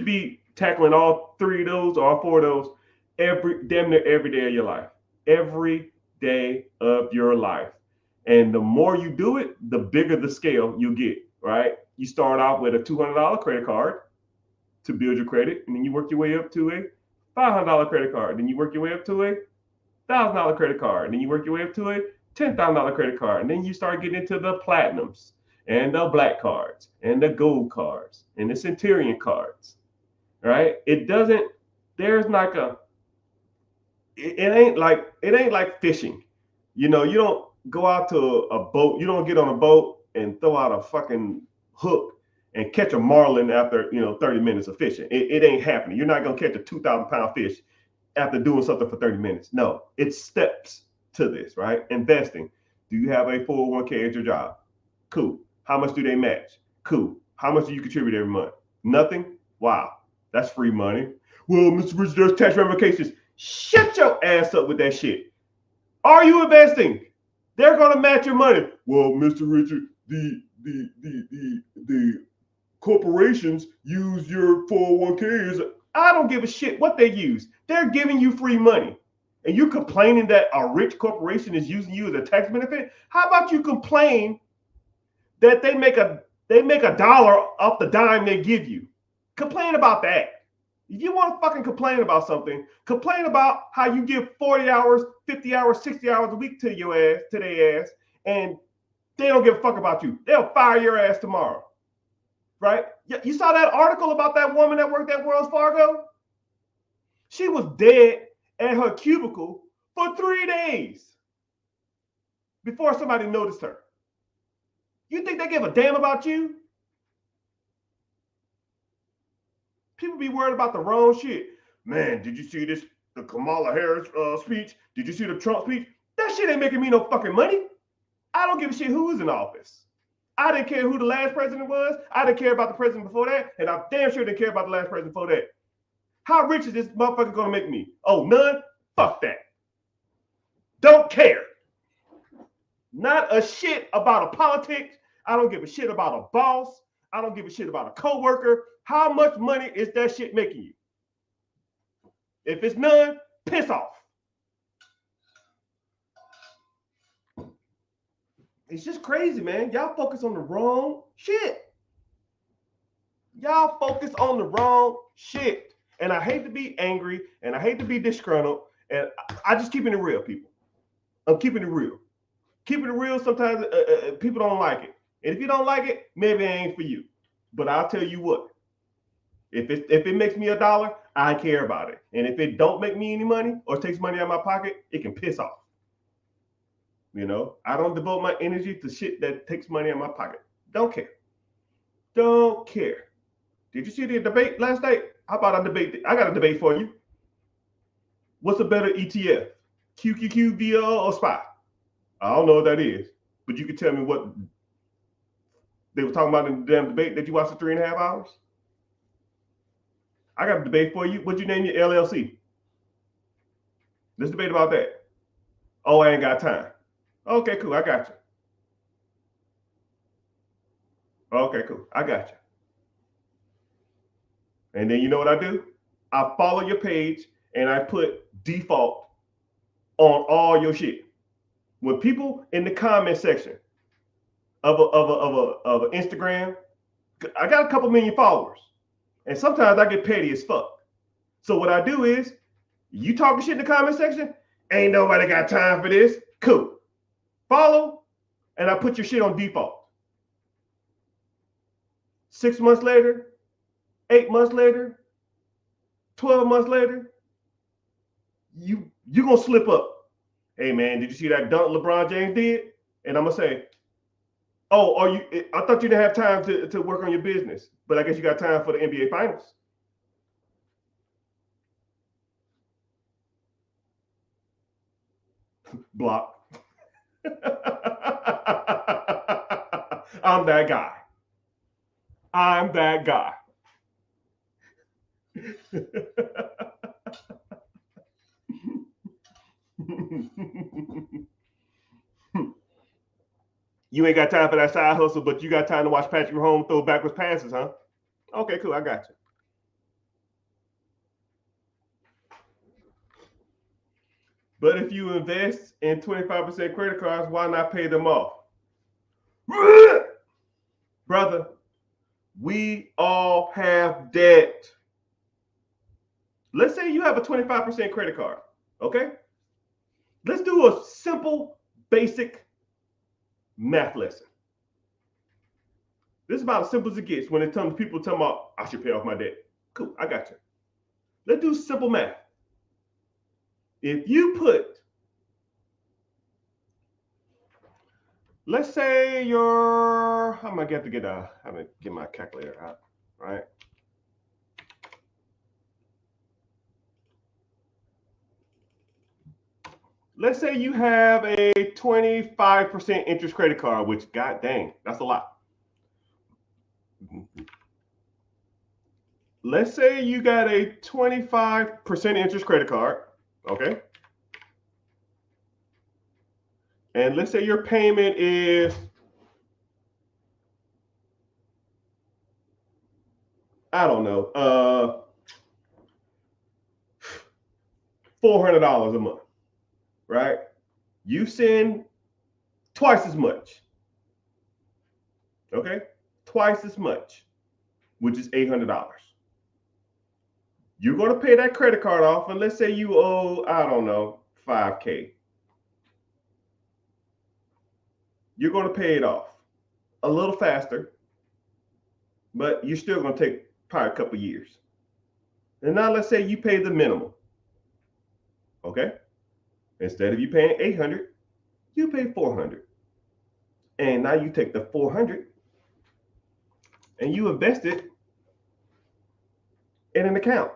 be tackling all 3 of those or all 4 of those damn near every day of your life. Every day of your life. And the more you do it, the bigger the scale you get, right? You start off with a $200 credit card to build your credit, and then you work your way up to a $500 credit card. Then you work your way up to a $1,000 credit card. And then you work your way up to a $10,000 credit card. And then you start getting into the platinums and the black cards and the gold cards and the centurion cards, right? It ain't like fishing. You don't go out to a boat. You don't get on a boat and throw out a fucking hook and catch a marlin after 30 minutes of fishing. It ain't happening. You're not gonna catch a 2,000-pound fish after doing something for 30 minutes. No, it's steps to this, right? Investing. Do you have a 401k at your job? Cool. How much do they match? Cool. How much do you contribute every month? Nothing? Wow, that's free money. Well, Mr. Richard, there's tax ramifications. Shut your ass up with that shit. Are you investing? They're gonna match your money. Well, Mr. Richard, the corporations use your 401ks. I don't give a shit what they use. They're giving you free money. And you complaining that a rich corporation is using you as a tax benefit? How about you complain that they make a dollar off the dime they give you? Complain about that. If you want to fucking complain about something, complain about how you give 40 hours, 50 hours, 60 hours a week to their ass, and they don't give a fuck about you. They'll fire your ass tomorrow. Right? You saw that article about that woman that worked at Wells Fargo? She was dead at her cubicle for 3 days before somebody noticed her. You think they give a damn about you? People be worried about the wrong shit. Man, did you see the Kamala Harris speech? Did you see the Trump speech? That shit ain't making me no fucking money. I don't give a shit who's in office. I didn't care who the last president was. I didn't care about the president before that. And I damn sure didn't care about the last president before that. How rich is this motherfucker gonna make me? Oh, none? Fuck that. Don't care. Not a shit about a politics. I don't give a shit about a boss. I don't give a shit about a coworker. How much money is that shit making you? If it's none, piss off. It's just crazy, man. Y'all focus on the wrong shit. Y'all focus on the wrong shit. And I hate to be angry and I hate to be disgruntled. And I just keeping it real, people. I'm keeping it real. Keeping it real, sometimes people don't like it. And if you don't like it, maybe it ain't for you. But I'll tell you what, if it makes me $1, I care about it. And if it don't make me any money or takes money out of my pocket, it can piss off. I don't devote my energy to shit that takes money out of my pocket. Don't care. Don't care. Did you see the debate last night? How about a debate? I got a debate for you. What's a better ETF? QQQ, VL, or SPY? I don't know what that is, but you can tell me what they were talking about in the damn debate that you watched for 3.5 hours. I got a debate for you. What'd you name your LLC? Let's debate about that. Oh, I ain't got time. Okay, cool. I got you. Okay, cool. I got you. And then you know what I do? I follow your page and I put default on all your shit. When people in the comment section of a Instagram, I got a couple million followers, and sometimes I get petty as fuck. So what I do is, you talking shit in the comment section, ain't nobody got time for this. Cool. Follow, and I put your shit on default. 6 months later, 8 months later, 12 months later, you gonna slip up. Hey man, did you see that dunk LeBron James did? And I'm gonna say, oh, I thought you didn't have time to work on your business, but I guess you got time for the NBA Finals. Block. I'm that guy. I'm that guy. You ain't got time for that side hustle, but you got time to watch Patrick Mahomes throw backwards passes, huh? Okay, cool. I got you. But if you invest in 25% credit cards, why not pay them off? Brother, we all have debt. Let's say you have a 25% credit card, okay? Let's do a simple, basic math lesson. This is about as simple as it gets when it comes to people talking about, I should pay off my debt. Cool, I got you. Let's do simple math. If you put, let's say I'm gonna get my calculator out, right? Let's say you have a 25% interest credit card, which, god dang, that's a lot. Let's say you got a 25% interest credit card, okay? And let's say your payment is, I don't know, $400 a month, right? You send twice as much, okay? Twice as much, which is $800. You're going to pay that credit card off, and let's say you owe, I don't know, $5K. You're going to pay it off a little faster, but you're still going to take probably a couple years. And now let's say you pay the minimum, okay? Instead of you paying $800, you pay $400. And now you take the $400 and you invest it in an account,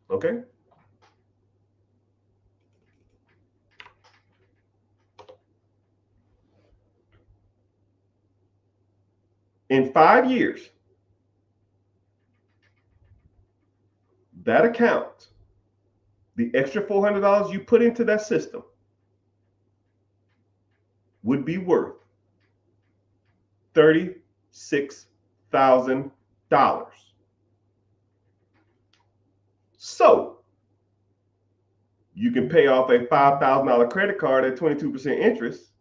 okay? In 5 years, that account, the extra $400 you put into that system, would be worth $36,000. So you can pay off a $5,000 credit card at 22% interest,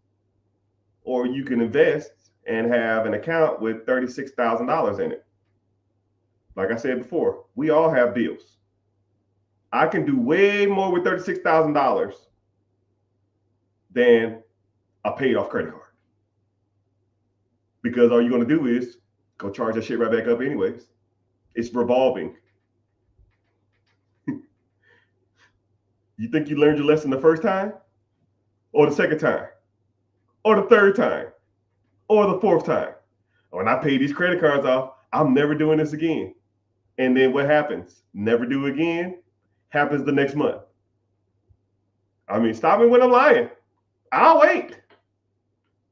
or you can invest and have an account with $36,000 in it. Like I said before, we all have bills. I can do way more with $36,000 than a paid off credit card. Because all you're going to do is go charge that shit right back up anyways. It's revolving. You think you learned your lesson the first time? Or the second time? Or the third time? Or the fourth time? When I pay these credit cards off, I'm never doing this again. And then what happens? Never do again. Happens the next month. I mean, stop me when I'm lying. I'll wait.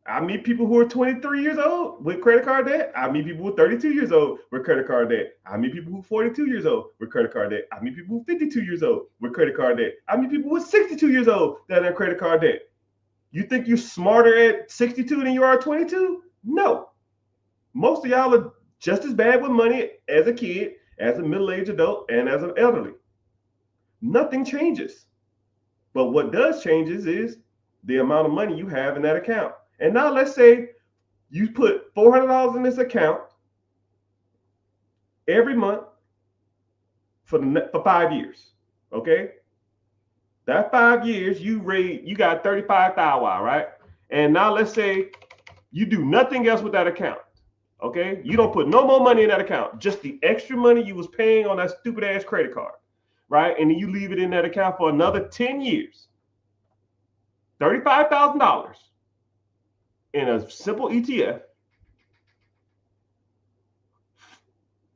I meet people who are 23 years old with credit card debt. I meet people who are 32 years old with credit card debt. I meet people who are 42 years old with credit card debt. I meet people who are 52 years old with credit card debt. I meet people who are 62 years old that have credit card debt. You think you're smarter at 62 than you are at 22? No. Most of y'all are just as bad with money as a kid, as a middle-aged adult, and as an elderly. Nothing changes. But what does change is the amount of money you have in that account. And now let's say you put $400 in this account every month for 5 years. Okay? That 5 years you got 35,000, right? And now let's say you do nothing else with that account. Okay? You don't put no more money in that account, just the extra money you was paying on that stupid ass credit card, right? And then you leave it in that account for another 10 years. $35,000 in a simple ETF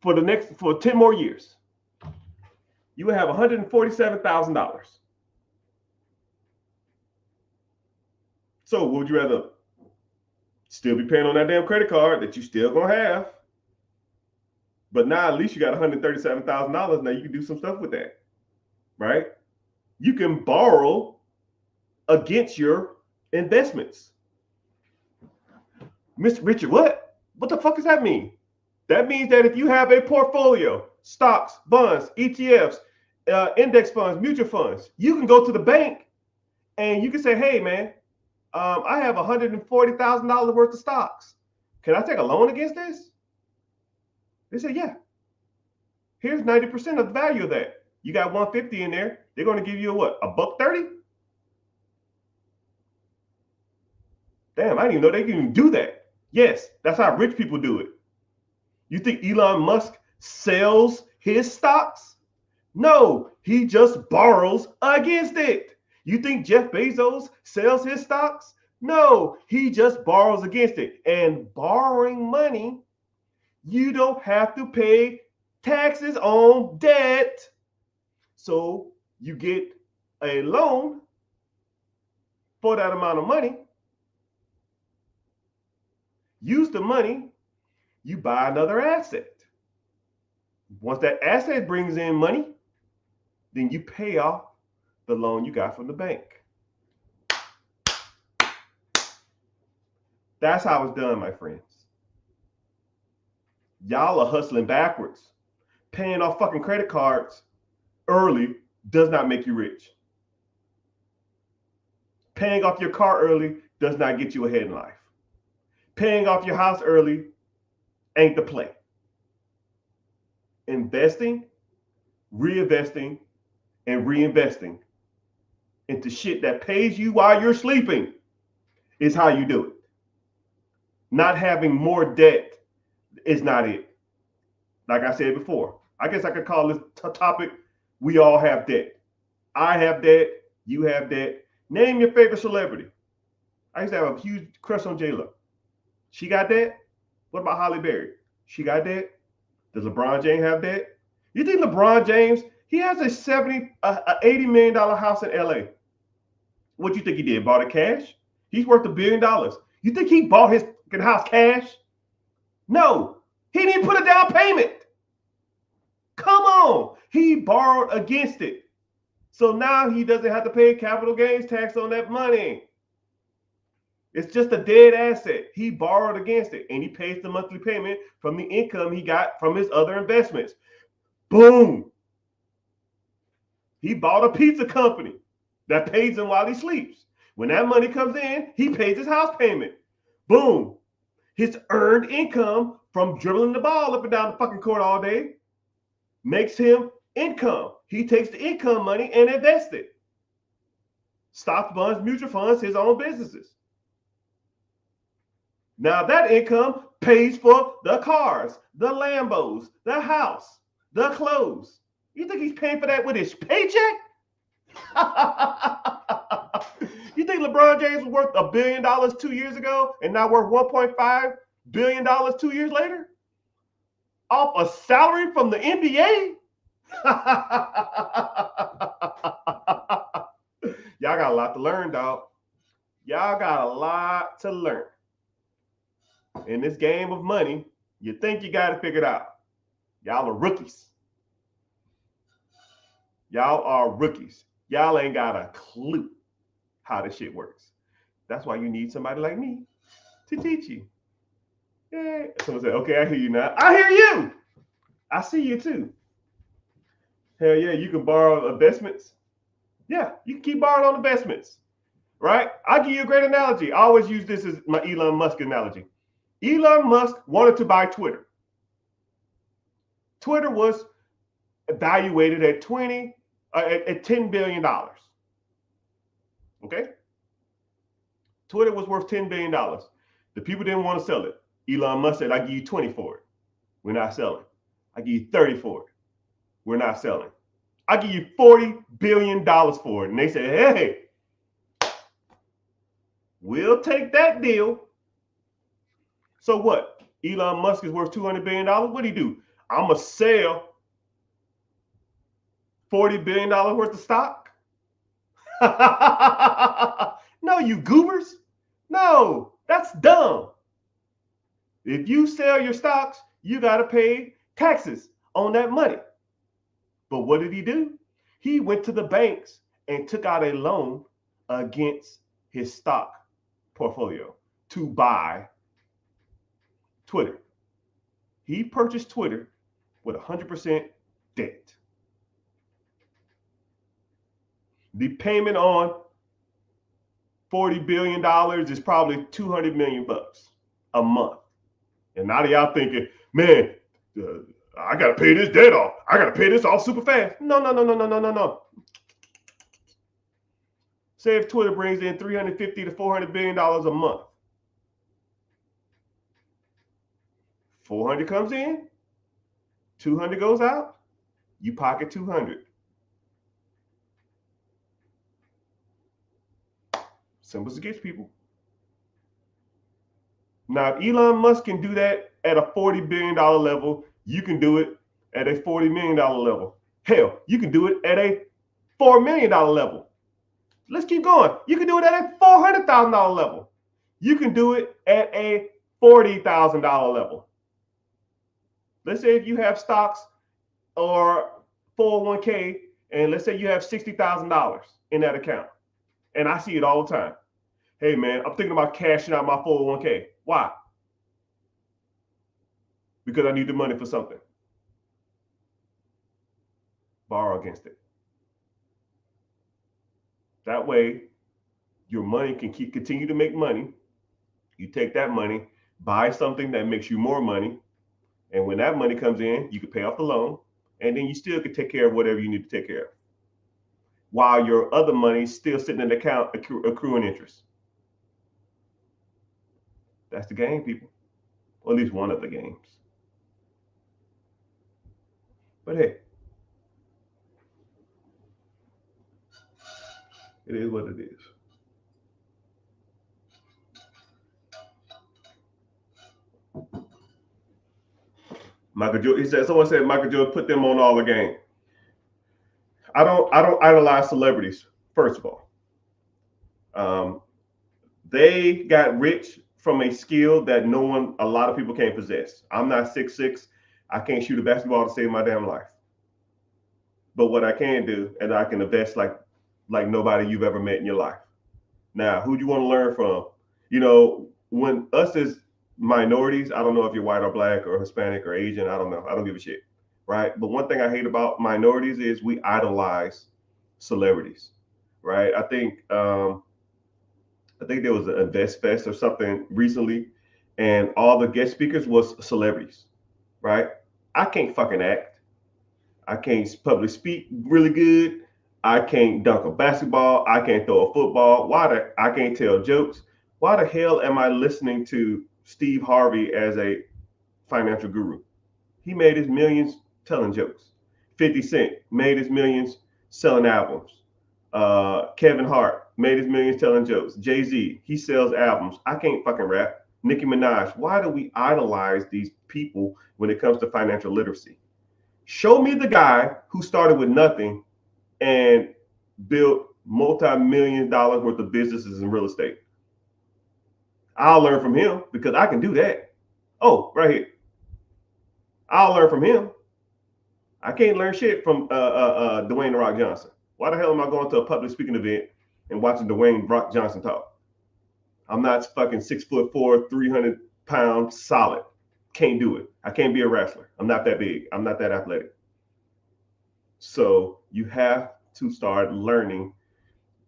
for 10 more years. You would have $147,000. So would you rather still be paying on that damn credit card that you still gonna have? But now at least you got $137,000. Now you can do some stuff with that, right? You can borrow against your investments. Mr. Richard, what? What the fuck does that mean? That means that if you have a portfolio, stocks, bonds, ETFs, index funds, mutual funds, you can go to the bank and you can say, hey, man, I have $140,000 worth of stocks. Can I take a loan against this? They say, yeah. Here's 90% of the value of that. You got 150 in there. They're going to give you what? $1.30? Damn, I didn't even know they can even do that. Yes, that's how rich people do it. You think Elon Musk sells his stocks? No, he just borrows against it. You think Jeff Bezos sells his stocks? No, he just borrows against it. And borrowing money, you don't have to pay taxes on debt. So you get a loan for that amount of money. Use the money, you buy another asset. Once that asset brings in money, then you pay off the loan you got from the bank. That's how it's done, my friends. Y'all are hustling backwards. Paying off fucking credit cards early does not make you rich. Paying off your car early does not get you ahead in life. Paying off your house early ain't the play. Investing, reinvesting, and reinvesting into shit that pays you while you're sleeping is how you do it. Not having more debt is not it. Like I said before, I guess I could call this topic, we all have debt. I have debt, you have debt. Name your favorite celebrity. I used to have a huge crush on J-Lo. She got debt? What about Halle Berry? She got debt? Does LeBron James have debt? You think LeBron James, he has a $80 million house in LA. What do you think he did? Bought it cash? He's worth $1 billion. You think he bought his house cash? No, he didn't put a down payment. Come on, he borrowed against it. So now he doesn't have to pay capital gains tax on that money. It's just a dead asset. He borrowed against it and he pays the monthly payment from the income he got from his other investments. Boom. He bought a pizza company that pays him while he sleeps. When that money comes in, he pays his house payment. Boom. His earned income from dribbling the ball up and down the fucking court all day makes him income. He takes the income money and invests it. Stock funds, mutual funds, his own businesses. Now that income pays for the cars, the Lambos, the house, the clothes. You think he's paying for that with his paycheck? You think LeBron James was worth $1 billion 2 years ago and now worth $1.5 billion 2 years later? Off a salary from the NBA? Y'all got a lot to learn, dog. Y'all got a lot to learn. In this game of money, you think you got it figured out. Y'all are rookies. Y'all are rookies. Y'all ain't got a clue how this shit works. That's why you need somebody like me to teach you. Yeah. Someone said, okay, I hear you now. I hear you. I see you too. Hell yeah, you can borrow investments. Yeah, you can keep borrowing on investments, right? I'll give you a great analogy. I always use this as my Elon Musk analogy. Elon Musk wanted to buy Twitter. Twitter was evaluated at $10 billion. Okay? Twitter was worth $10 billion. The people didn't want to sell it. Elon Musk said, I give you 20 for it. We're not selling. I give you 30 for it. We're not selling. I give you $40 billion for it. And they said, hey, we'll take that deal. So what? Elon Musk is worth $200 billion. What do he do? I'm going to sell $40 billion worth of stock? No, you goobers. No, that's dumb. If you sell your stocks, you got to pay taxes on that money. But what did he do? He went to the banks and took out a loan against his stock portfolio to buy Twitter. He purchased Twitter with 100% debt. The payment on $40 billion is probably $200 million a month. And now y'all thinking, man, I got to pay this debt off. I got to pay this off super fast. No. Say if Twitter brings in $350 to $400 billion a month. 400 comes in, 200 goes out, you pocket 200. Simple as it gets, people. Now, if Elon Musk can do that at a $40 billion level, you can do it at a $40 million level. Hell, you can do it at a $4 million level. Let's keep going. You can do it at a $400,000 level. You can do it at a $40,000 level. Let's say if you have stocks or 401k, and let's say you have $60,000 in that account. And I see it all the time. Hey, man, I'm thinking about cashing out my 401k. Why? Because I need the money for something. Borrow against it. That way, your money can continue to make money. You take that money, buy something that makes you more money. And when that money comes in, you can pay off the loan. And then you still can take care of whatever you need to take care of. While your other money is still sitting in the account accruing interest. That's the game, people. Or at least one of the games. But hey, it is what it is. Michael Jordan, he said, someone said Michael Jordan put them on all the game. I don't idolize celebrities, first of all. They got rich from a skill that a lot of people can't possess. I'm not 6'6". I can't shoot a basketball to save my damn life. But what I can do, and I can invest like nobody you've ever met in your life. Now, who do you want to learn from? You know, when us as minorities, I don't know if you're white or black or Hispanic or Asian, I don't know. I don't give a shit, right? But one thing I hate about minorities is we idolize celebrities, right? I think there was an Invest Fest or something recently, and all the guest speakers was celebrities, right? I can't fucking act. I can't public speak really good. I can't dunk a basketball. I can't throw a football. I can't tell jokes. Why the hell am I listening to Steve Harvey as a financial guru? He made his millions telling jokes. 50 Cent made his millions selling albums. Kevin Hart made his millions telling jokes. Jay-Z, he sells albums. I can't fucking rap. Nicki Minaj, why do we idolize these people when it comes to financial literacy? Show me the guy who started with nothing and built multi-million dollars worth of businesses in real estate. I'll learn from him because I can do that. Oh, right here. I'll learn from him. I can't learn shit from Dwayne The Rock Johnson. Why the hell am I going to a public speaking event and watching Dwayne Rock Johnson talk? I'm not fucking 6'4", 300 pounds solid. Can't do it. I can't be a wrestler. I'm not that big. I'm not that athletic. So you have to start learning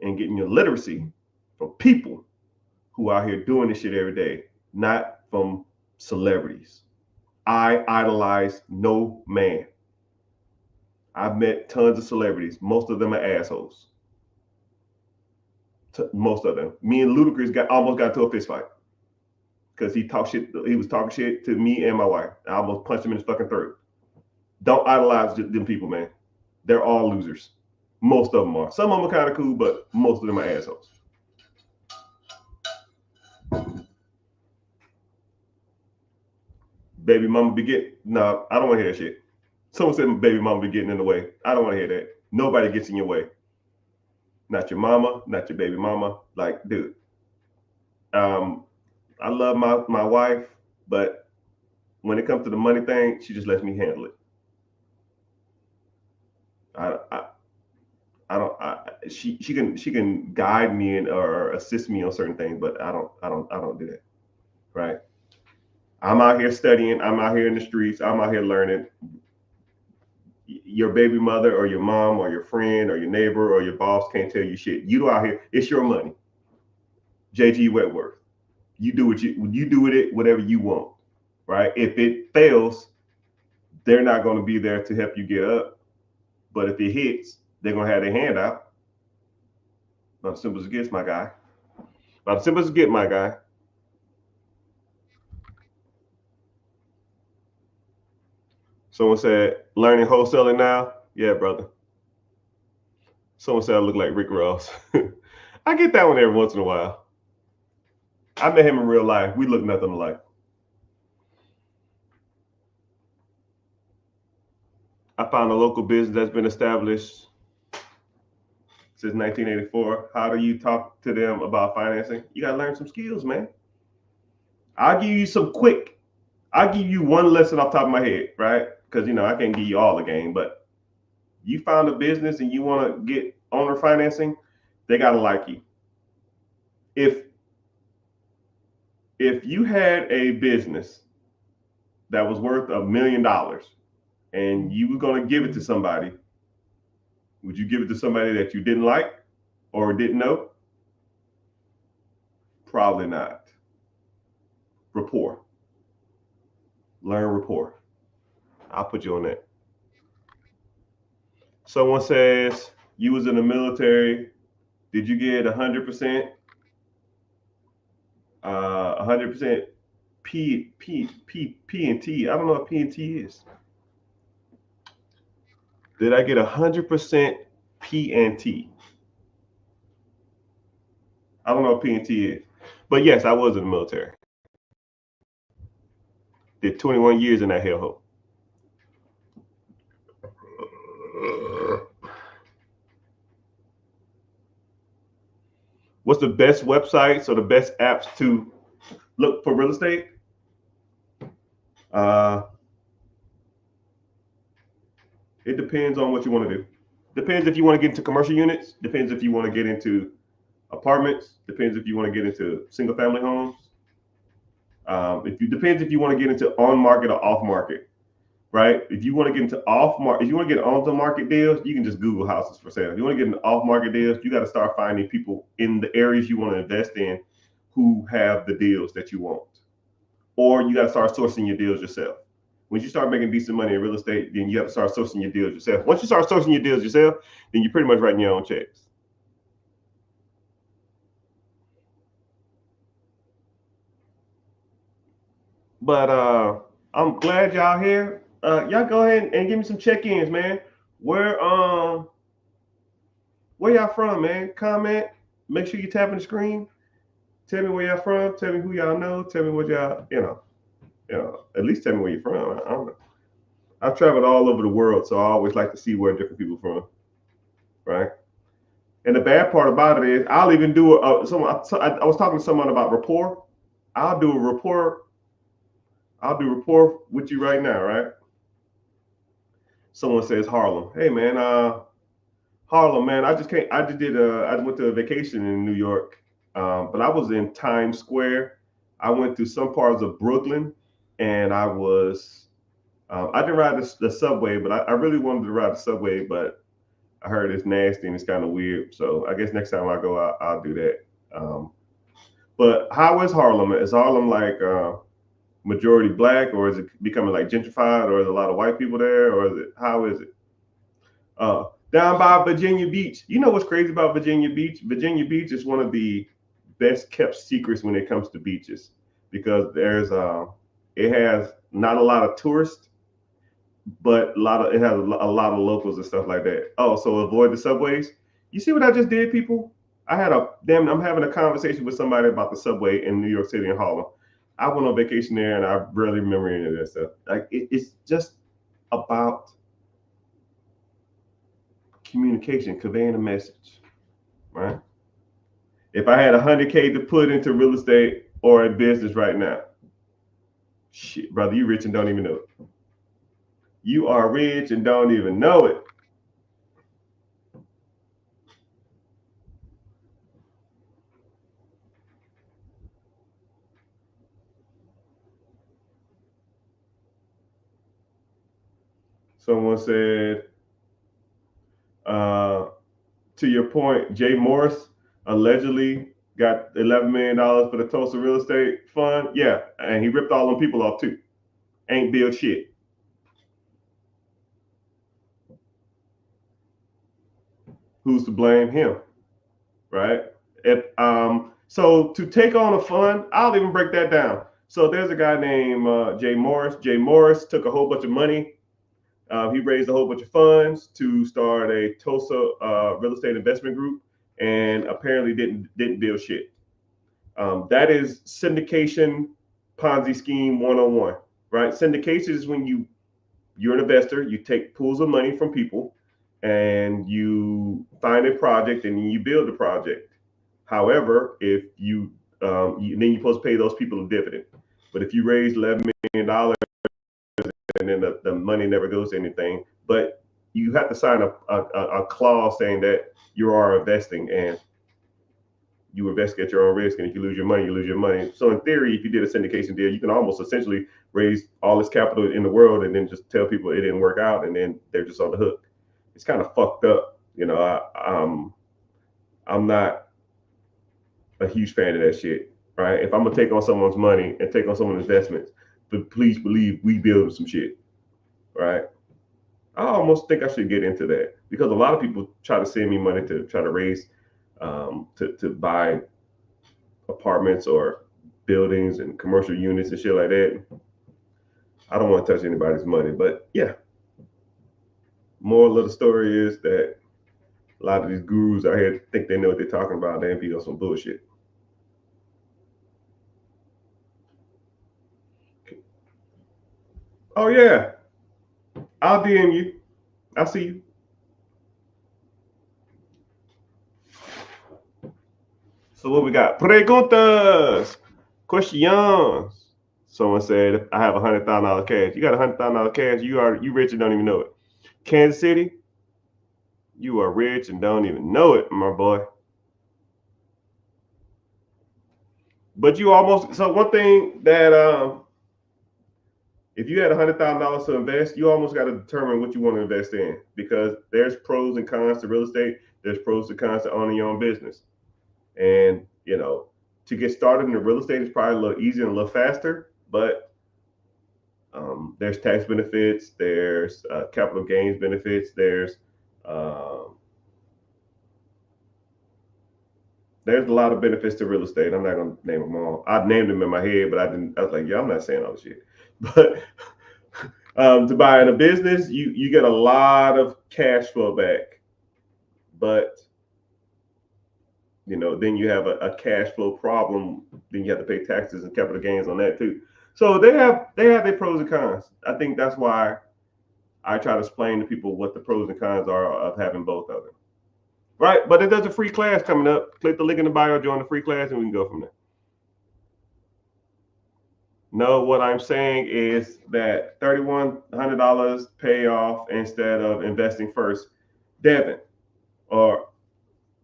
and getting your literacy from people who are out here doing this shit every day, not from celebrities. I idolize no man. I've met tons of celebrities. Most of them are assholes. Most of them. Me and Ludacris almost got to a fist fight because he talked shit. He was talking shit to me and my wife. I almost punched him in his fucking throat. Don't idolize them people, man. They're all losers. Most of them are. Some of them are kind of cool, but most of them are assholes. Baby mama be getting. No, I don't want to hear that shit. Someone said baby mama be getting in the way. I don't want to hear that. Nobody gets in your way. Not your mama, not your baby mama. Like, dude. I love my wife, but when it comes to the money thing, she just lets me handle it. She can guide me or assist me on certain things, but I don't do that. Right? I'm out here studying. I'm out here in the streets. I'm out here learning. Your baby mother or your mom or your friend or your neighbor or your boss can't tell you shit. You out here, it's your money. JG Wentworth. You do with it whatever you want, right? If it fails, they're not going to be there to help you get up. But if it hits, they're going to have their hand out. About as simple as it gets, my guy. About as simple as it gets, my guy. Someone said, learning wholesaling now? Yeah, brother. Someone said I look like Rick Ross. I get that one every once in a while. I met him in real life. We look nothing alike. I found a local business that's been established since 1984. How do you talk to them about financing? You got to learn some skills, man. I'll give you one lesson off the top of my head, right? Because, I can't give you all the game, but you found a business and you want to get owner financing, they got to like you. If you had a business that was worth $1 million and you were going to give it to somebody, would you give it to somebody that you didn't like or didn't know? Probably not. Rapport. Learn rapport. I'll put you on that. Someone says you was in the military. Did you get 100%? 100% P and T. I don't know what P and T is. Did I get 100% P and T? I don't know what P and T is. But yes, I was in the military. Did 21 years in that hellhole. What's the best websites or the best apps to look for real estate? It depends on what you want to do. Depends if you want to get into commercial units. Depends if you want to get into apartments. Depends if you want to get into single family homes. Depends if you want to get into on market or off market, right? If you want to get into off market, if you want to get onto market deals, you can just Google houses for sale. If you want to get into off market deals, you got to start finding people in the areas you want to invest in who have the deals that you want, or you got to start sourcing your deals yourself. Once you start making decent money in real estate, then you have to start sourcing your deals yourself. Once you start sourcing your deals yourself, then you're pretty much writing your own checks. But I'm glad y'all here. Y'all go ahead and give me some check-ins, man. Where where y'all from, man? Comment. Make sure you tapping the screen. Tell me where y'all from. Tell me who y'all know. Tell me what y'all, at least tell me where you're from. I don't know. I've traveled all over the world, so I always like to see where different people from, right? And the bad part about it is, I'll even do I was talking to someone about rapport. I'll do a rapport. I'll do rapport with you right now, right? Someone says Harlem. Hey man, Harlem, man. I just can't. I just did. I went to a vacation in New York, but I was in Times Square. I went through some parts of Brooklyn, and I was. I didn't ride the subway, but I really wanted to ride the subway, but I heard it's nasty and it's kind of weird. So I guess next time I go, I'll do that. Um, but how is Harlem? Is Harlem like majority black, or is it becoming like gentrified, or is a lot of white people there, or is it how is it? Down by Virginia Beach. You know what's crazy about Virginia Beach? Virginia Beach is one of the best kept secrets when it comes to beaches because it has not a lot of tourists, but it has a lot of locals and stuff like that. Oh, so avoid the subways. You see what I just did, people? I'm having a conversation with somebody about the subway in New York City and Harlem. I went on vacation there and I barely remember any of that stuff. Like it's just about communication, conveying a message, right? If I had 100K to put into real estate or in business right now, shit, brother, you rich and don't even know it. You are rich and don't even know it. Someone said, uh, to your point, Jay Morris allegedly got $11 million for the Tulsa real estate fund. Yeah, and he ripped all them people off too. Ain't built shit. Who's to blame? Him, right? If so to take on a fund, I'll even break that down. So there's a guy named Jay Morris. Jay Morris took a whole bunch of money. He raised a whole bunch of funds to start a Tulsa real estate investment group, and apparently didn't build shit. That is syndication Ponzi scheme 101, right? Syndication is when you're an investor, you take pools of money from people, and you find a project and you build the project. However, if then you're supposed to pay those people a dividend. But if you raise $11 million and then the money never goes to anything, but you have to sign a clause saying that you are investing and you invest at your own risk, and if you lose your money, you lose your money. So in theory, if you did a syndication deal, you can almost essentially raise all this capital in the world and then just tell people it didn't work out, and then they're just on the hook. It's kind of fucked up, you know. I'm not a huge fan of that shit, right? If I'm gonna take on someone's money and take on someone's investments, but please believe we build some shit, right? I almost think I should get into that because a lot of people try to send me money to try to raise to buy apartments or buildings and commercial units and shit like that. I don't want to touch anybody's money, but yeah. Moral of the story is that a lot of these gurus out here think they know what they're talking about. They be on some bullshit. Oh yeah, I'll DM you. I'll see you. So what we got? Preguntas, questions. Someone said, "I have $100,000 cash." You got $100,000 cash. You rich and don't even know it. Kansas City, you are rich and don't even know it, my boy. But you almost so one thing that if you had $100,000 to invest, you almost got to determine what you want to invest in because there's pros and cons to real estate. There's pros and cons to owning your own business, and to get started in the real estate is probably a little easier and a little faster, but There's tax benefits. There's capital gains benefits. Um, there's a lot of benefits to real estate. I'm not gonna name them all. I named them in my head, but I didn't. I was like, yeah, I'm not saying all the shit. But to buy in a business, you get a lot of cash flow back, but then you have a cash flow problem. Then you have to pay taxes and capital gains on that too. So they have their pros and cons. I think that's why I try to explain to people what the pros and cons are of having both of them. Right? But there's a free class coming up. Click the link in the bio, join the free class, and we can go from there. No, what I'm saying is that $3,100 pay off instead of investing first. Devin, or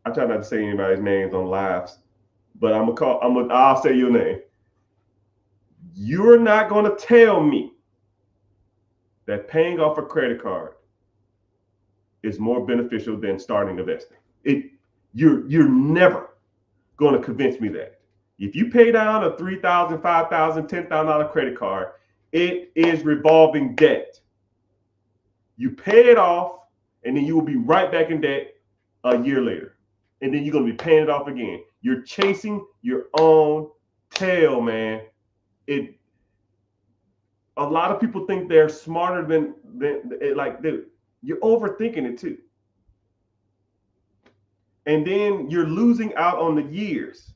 I try not to say anybody's names on lives, but I'll say your name. You're not gonna tell me that paying off a credit card is more beneficial than starting investing. You're never going to convince me that. If you pay down a $3,000, $5,000, $10,000 credit card, it is revolving debt. You pay it off, and then you will be right back in debt a year later, and then you're going to be paying it off again. You're chasing your own tail, man. A lot of people think they're smarter than like, dude, you're overthinking it too. And then you're losing out on the years.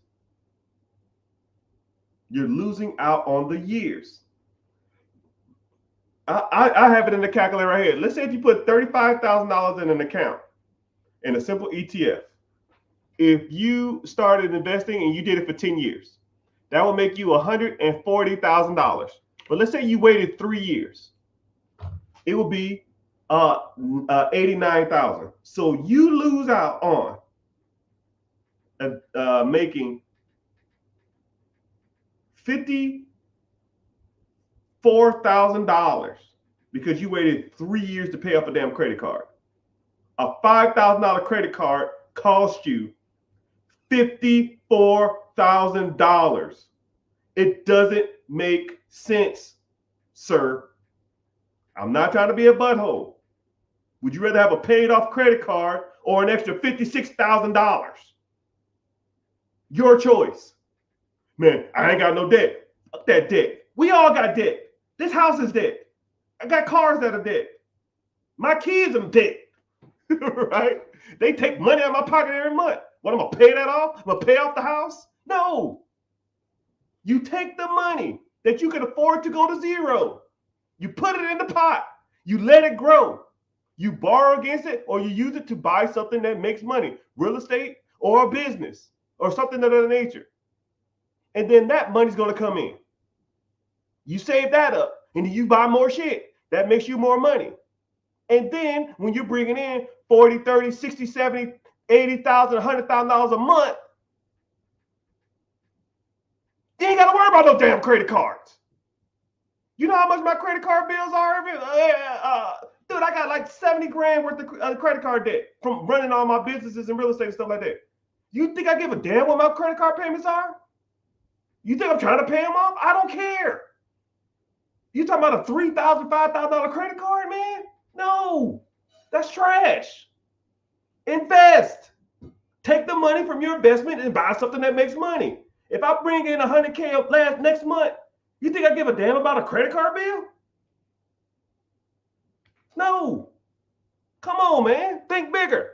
You're losing out on the years. I have it in the calculator right here. Let's say if you put $35,000 in an account in a simple ETF, if you started investing and you did it for 10 years, that would make you $140,000. But let's say you waited 3 years, it would be 89,000. So you lose out on making $54,000 because you waited 3 years to pay off a damn credit card. A $5,000 credit card cost you $54,000. It doesn't make sense, sir. I'm not trying to be a butthole. Would you rather have a paid off credit card or an extra $56,000? Your choice. Man, I ain't got no debt. Fuck that debt. We all got debt. This house is debt. I got cars that are debt. My kids are debt. Right? They take money out of my pocket every month. What, I'm going to pay that off? I'm going to pay off the house? No. You take the money that you can afford to go to zero. You put it in the pot. You let it grow. You borrow against it, or you use it to buy something that makes money, real estate or a business or something of that nature. And then that money's going to come in. You save that up, and then you buy more shit. That makes you more money. And then when you're bringing in 40, 30, 60, 70, 80,000, $100,000 a month, you ain't got to worry about no damn credit cards. You know how much my credit card bills are? Dude, I got like 70 grand worth of credit card debt from running all my businesses and real estate and stuff like that. You think I give a damn what my credit card payments are? You think I'm trying to pay them off? I don't care. You talking about a $3,000, $5,000 credit card, man? No, that's trash. Invest. Take the money from your investment and buy something that makes money. If I bring in $100K next month, you think I give a damn about a credit card bill? No. Come on, man. Think bigger.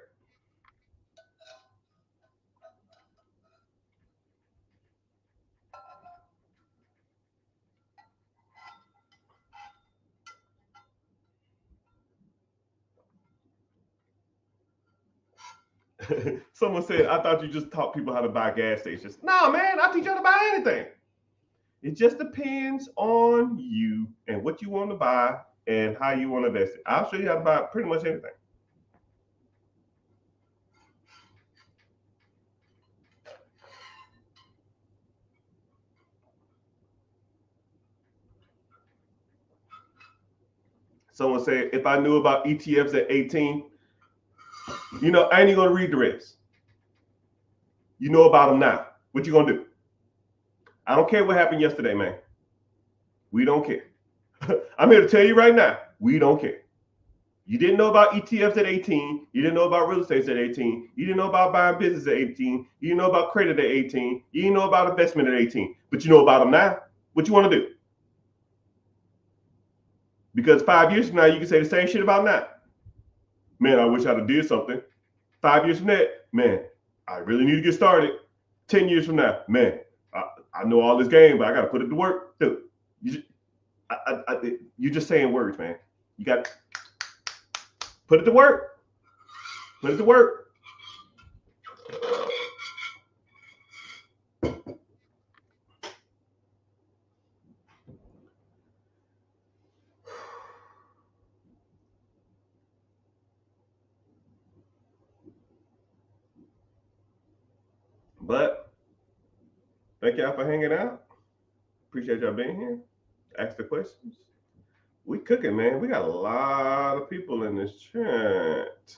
Someone said, I thought you just taught people how to buy gas stations. No, man, I teach you how to buy anything. It just depends on you and what you want to buy and how you want to invest it. I'll show you how to buy pretty much anything. Someone said, if I knew about ETFs at 18, I ain't even gonna read the rest. You know about them now. What you gonna do? I don't care what happened yesterday, man. We don't care. I'm here to tell you right now, we don't care. You didn't know about ETFs at 18. You didn't know about real estate at 18. You didn't know about buying business at 18. You didn't know about credit at 18. You didn't know about investment at 18. But you know about them now. What you want to do? Because 5 years from now, you can say the same shit about now. Man, I wish I'd have did something. 5 years from that, man, I really need to get started. 10 years from now, man, I know all this game, but I got to put it to work. Dude, you're just saying words, man. You got to put it to work. Put it to work. But thank y'all for hanging out. Appreciate y'all being here. Ask the questions. We cooking, man. We got a lot of people in this chat.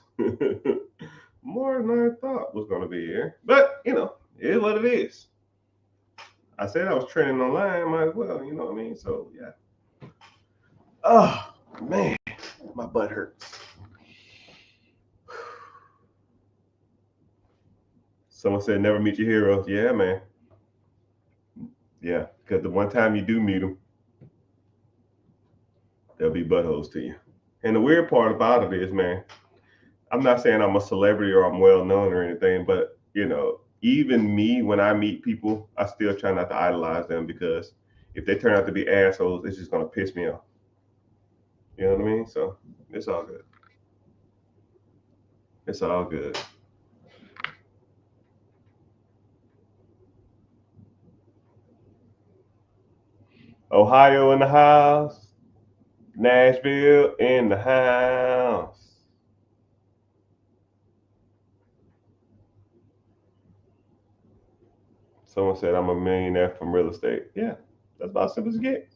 More than I thought was going to be here. But, it is what it is. I said I was training online. Might as well, you know what I mean? So, yeah. Oh, man. My butt hurts. Someone said never meet your heroes. Yeah, man. Yeah, because the one time you do meet them, they'll be buttholes to you. And the weird part about it is, man, I'm not saying I'm a celebrity or I'm well known or anything, but even me, when I meet people, I still try not to idolize them, because if they turn out to be assholes, it's just gonna piss me off. You know what I mean? So it's all good. It's all good. Ohio in the house. Nashville in the house. Someone said I'm a millionaire from real estate. Yeah, that's about as simple as it gets.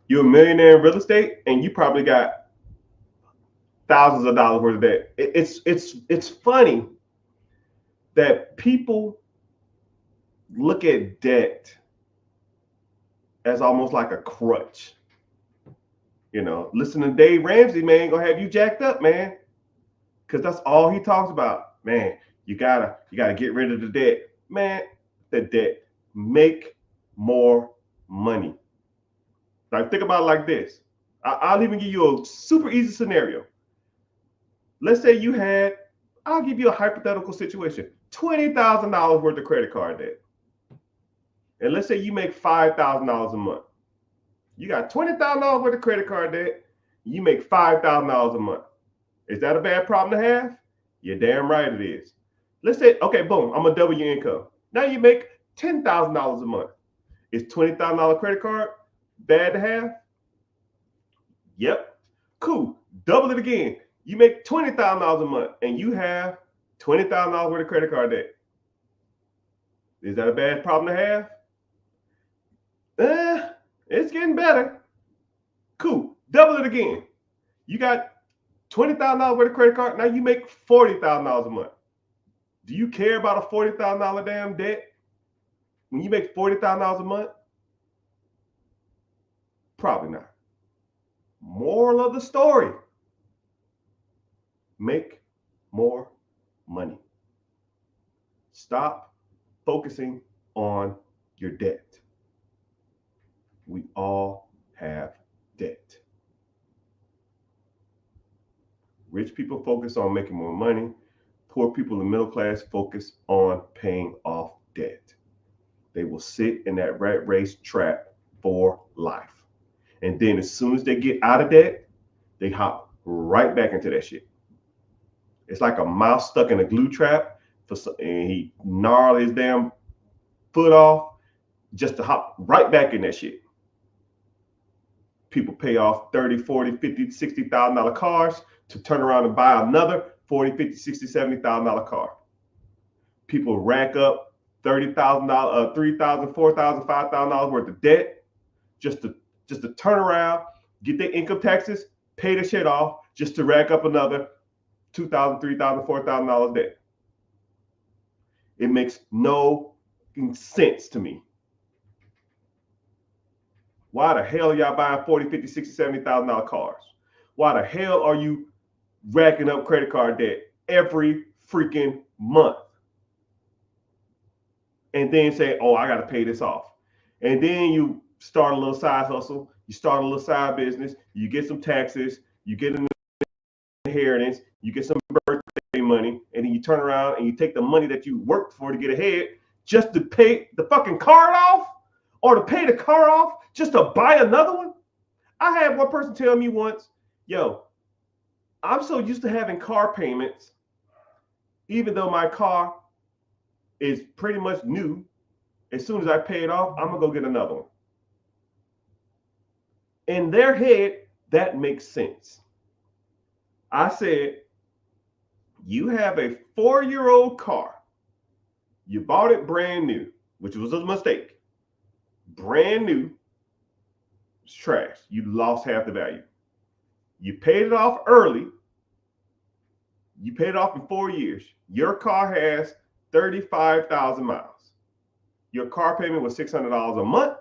You're a millionaire in real estate, and you probably got thousands of dollars worth of debt. It's funny that people look at debt as almost like a crutch. Listen to Dave Ramsey, man, gonna have you jacked up, man, because that's all he talks about. Man, you gotta get rid of the debt, man. The debt, make more money. Like, think about it like this. I'll even give you a super easy scenario. Let's say you had, I'll give you a hypothetical situation, $20,000 worth of credit card debt. And let's say you make $5,000 a month. You got $20,000 worth of credit card debt. You make $5,000 a month. Is that a bad problem to have? You're damn right it is. Let's say, okay, boom, I'm gonna double your income. Now you make $10,000 a month. Is $20,000 credit card bad to have? Yep. Cool. Double it again. You make $20,000 a month and you have $20,000 worth of credit card debt. Is that a bad problem to have? It's getting better. Cool. Double it again. You got $20,000 worth of credit card. Now you make $40,000 a month. Do you care about a $40,000 damn debt when you make $40,000 a month? Probably not. Moral of the story: make more money. Stop focusing on your debt. We all have debt. Rich people focus on making more money. Poor people in the middle class focus on paying off debt. They will sit in that rat race trap for life. And then as soon as they get out of debt, they hop right back into that shit. It's like a mouse stuck in a glue trap, and he gnarled his damn foot off just to hop right back in that shit. People pay off 30, 40, 50, $60,000 cars to turn around and buy another 40, 50, 60, $70,000 car. People rack up $30,000, $3,000, $4,000, $5,000 worth of debt just to turn around, get their income taxes, pay the shit off, just to rack up another $2,000, $3,000, $4,000 debt. It makes no sense to me. Why the hell are y'all buying 40, 50, 60, $70,000 cars? Why the hell are you racking up credit card debt every freaking month? And then say, oh, I got to pay this off. And then you start a little side hustle. You start a little side business. You get some taxes. You get an inheritance. You get some birthday money. And then you turn around and you take the money that you worked for to get ahead just to pay the fucking card off, or to pay the car off just to buy another one. I had one person tell me once, yo, I'm so used to having car payments, even though my car is pretty much new. As soon as I pay it off, I'm gonna go get another one. In their head, that makes sense. I said, you have a 4-year-old car. You bought it brand new, which was a mistake. Brand new, it's trash. You lost half the value. You paid it off early. You paid it off in 4 years. Your car has 35,000 miles. Your car payment was $600 a month.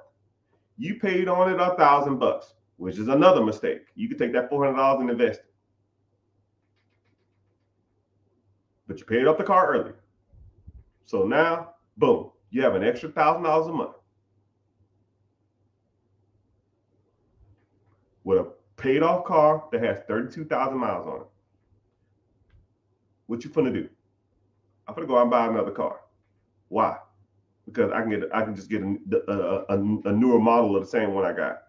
You paid on it $1,000, which is another mistake. You could take that $400 and invest it. But you paid off the car early. So now, boom, you have an extra $1,000 a month with a paid off car that has 32,000 miles on it. What you finna do? I'm finna go out and buy another car. Why? Because I can just get a newer model of the same one I got.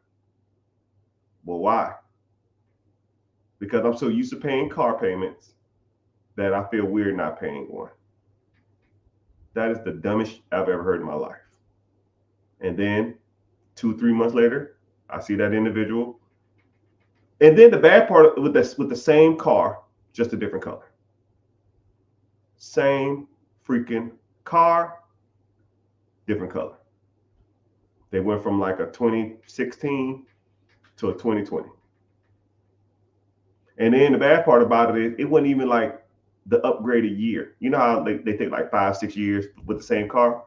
Well, why? Because I'm so used to paying car payments that I feel weird not paying one. That is the dumbest I've ever heard in my life. And then 2-3 months later, I see that individual. And then the bad part with the same car, just a different color. Same freaking car, different color. They went from like a 2016 to a 2020. And then the bad part about it is it wasn't even like the upgraded year. You know how they take like 5-6 years with the same car?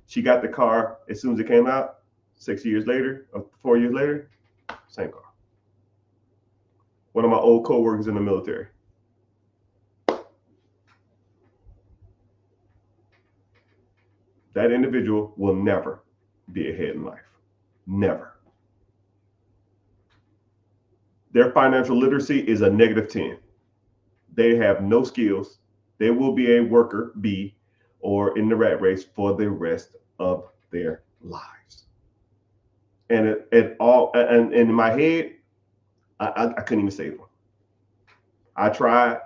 She got the car as soon as it came out, 6 years later, or 4 years later, same car. One of my old coworkers in the military. That individual will never be ahead in life. Never. Their financial literacy is a -10. They have no skills. They will be a worker bee or in the rat race for the rest of their lives. And in my head, I couldn't even save them. I tried,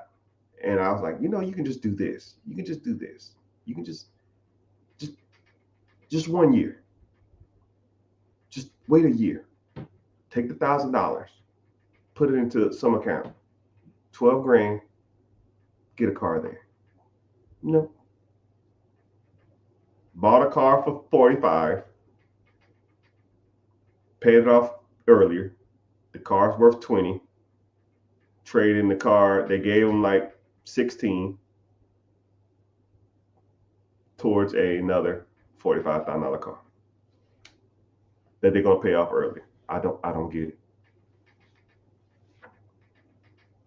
and I was like, you can just do this. You can just do this. You can just 1 year. Just wait a year. Take the $1,000, put it into some account. 12 grand, get a car there. No. Bought a car for 45, paid it off earlier. The car's worth 20. Trade in the car. They gave them like 16 towards another $45,000 car that they're gonna pay off early. I don't get it.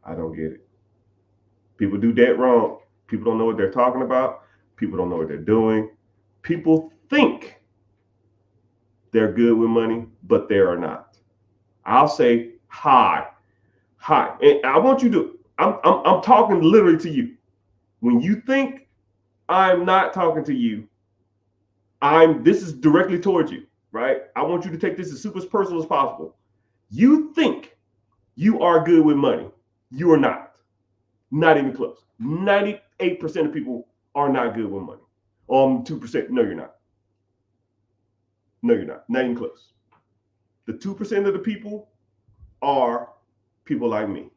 I don't get it. People do that wrong. People don't know what they're talking about. People don't know what they're doing. People think they're good with money, but they are not. I'll say hi. And I want you to, I'm talking literally to you. When you think I'm not talking to you, this is directly towards you, right? I want you to take this as super personal as possible. You think you are good with money. You are not. Not even close. 98% of people are not good with money. 2%. No, you're not. No, you're not. Not even close. The 2% of the people are people like me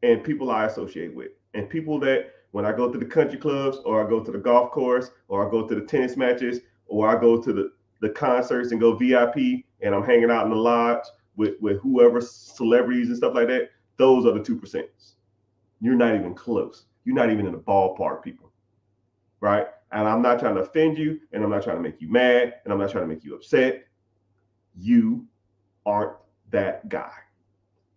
and people I associate with, and people that when I go to the country clubs, or I go to the golf course, or I go to the tennis matches, or I go to the concerts and go VIP, and I'm hanging out in the lodge with whoever, celebrities and stuff like that. Those are the 2%. You're not even close. You're not even in the ballpark, people. Right? And I'm not trying to offend you, and I'm not trying to make you mad, and I'm not trying to make you upset. You aren't that guy.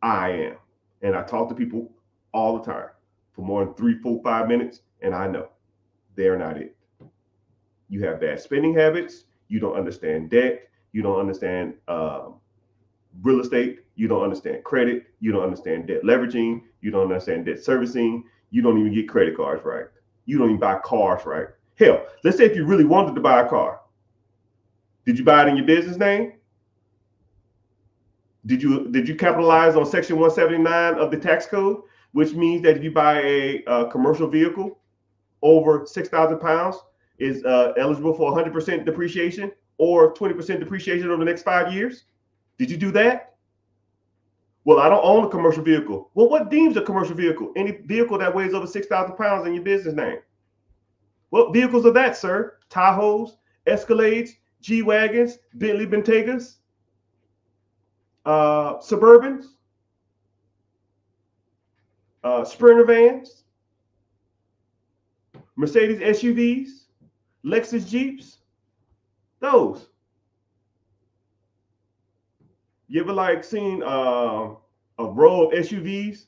I am. And I talk to people all the time for more than 3, 4, 5 minutes, and I know they're not it. You have bad spending habits. You don't understand debt. You don't understand real estate. You don't understand credit. You don't understand debt leveraging. You don't understand debt servicing. You don't even get credit cards right. You don't even buy cars right. Hell, let's say if you really wanted to buy a car, did you buy it in your business name? Did you capitalize on Section 179 of the tax code, which means that if you buy a commercial vehicle over 6,000 pounds, is eligible for 100% depreciation or 20% depreciation over the next 5 years? Did you do that? Well, I don't own a commercial vehicle. Well, what deems a commercial vehicle? Any vehicle that weighs over 6,000 pounds in your business name. What vehicles are that, sir? Tahoes, Escalades, G-Wagons, Bentley Bentegas, Suburbans, Sprinter vans, Mercedes SUVs, Lexus Jeeps. Those. You ever like seen a row of SUVs,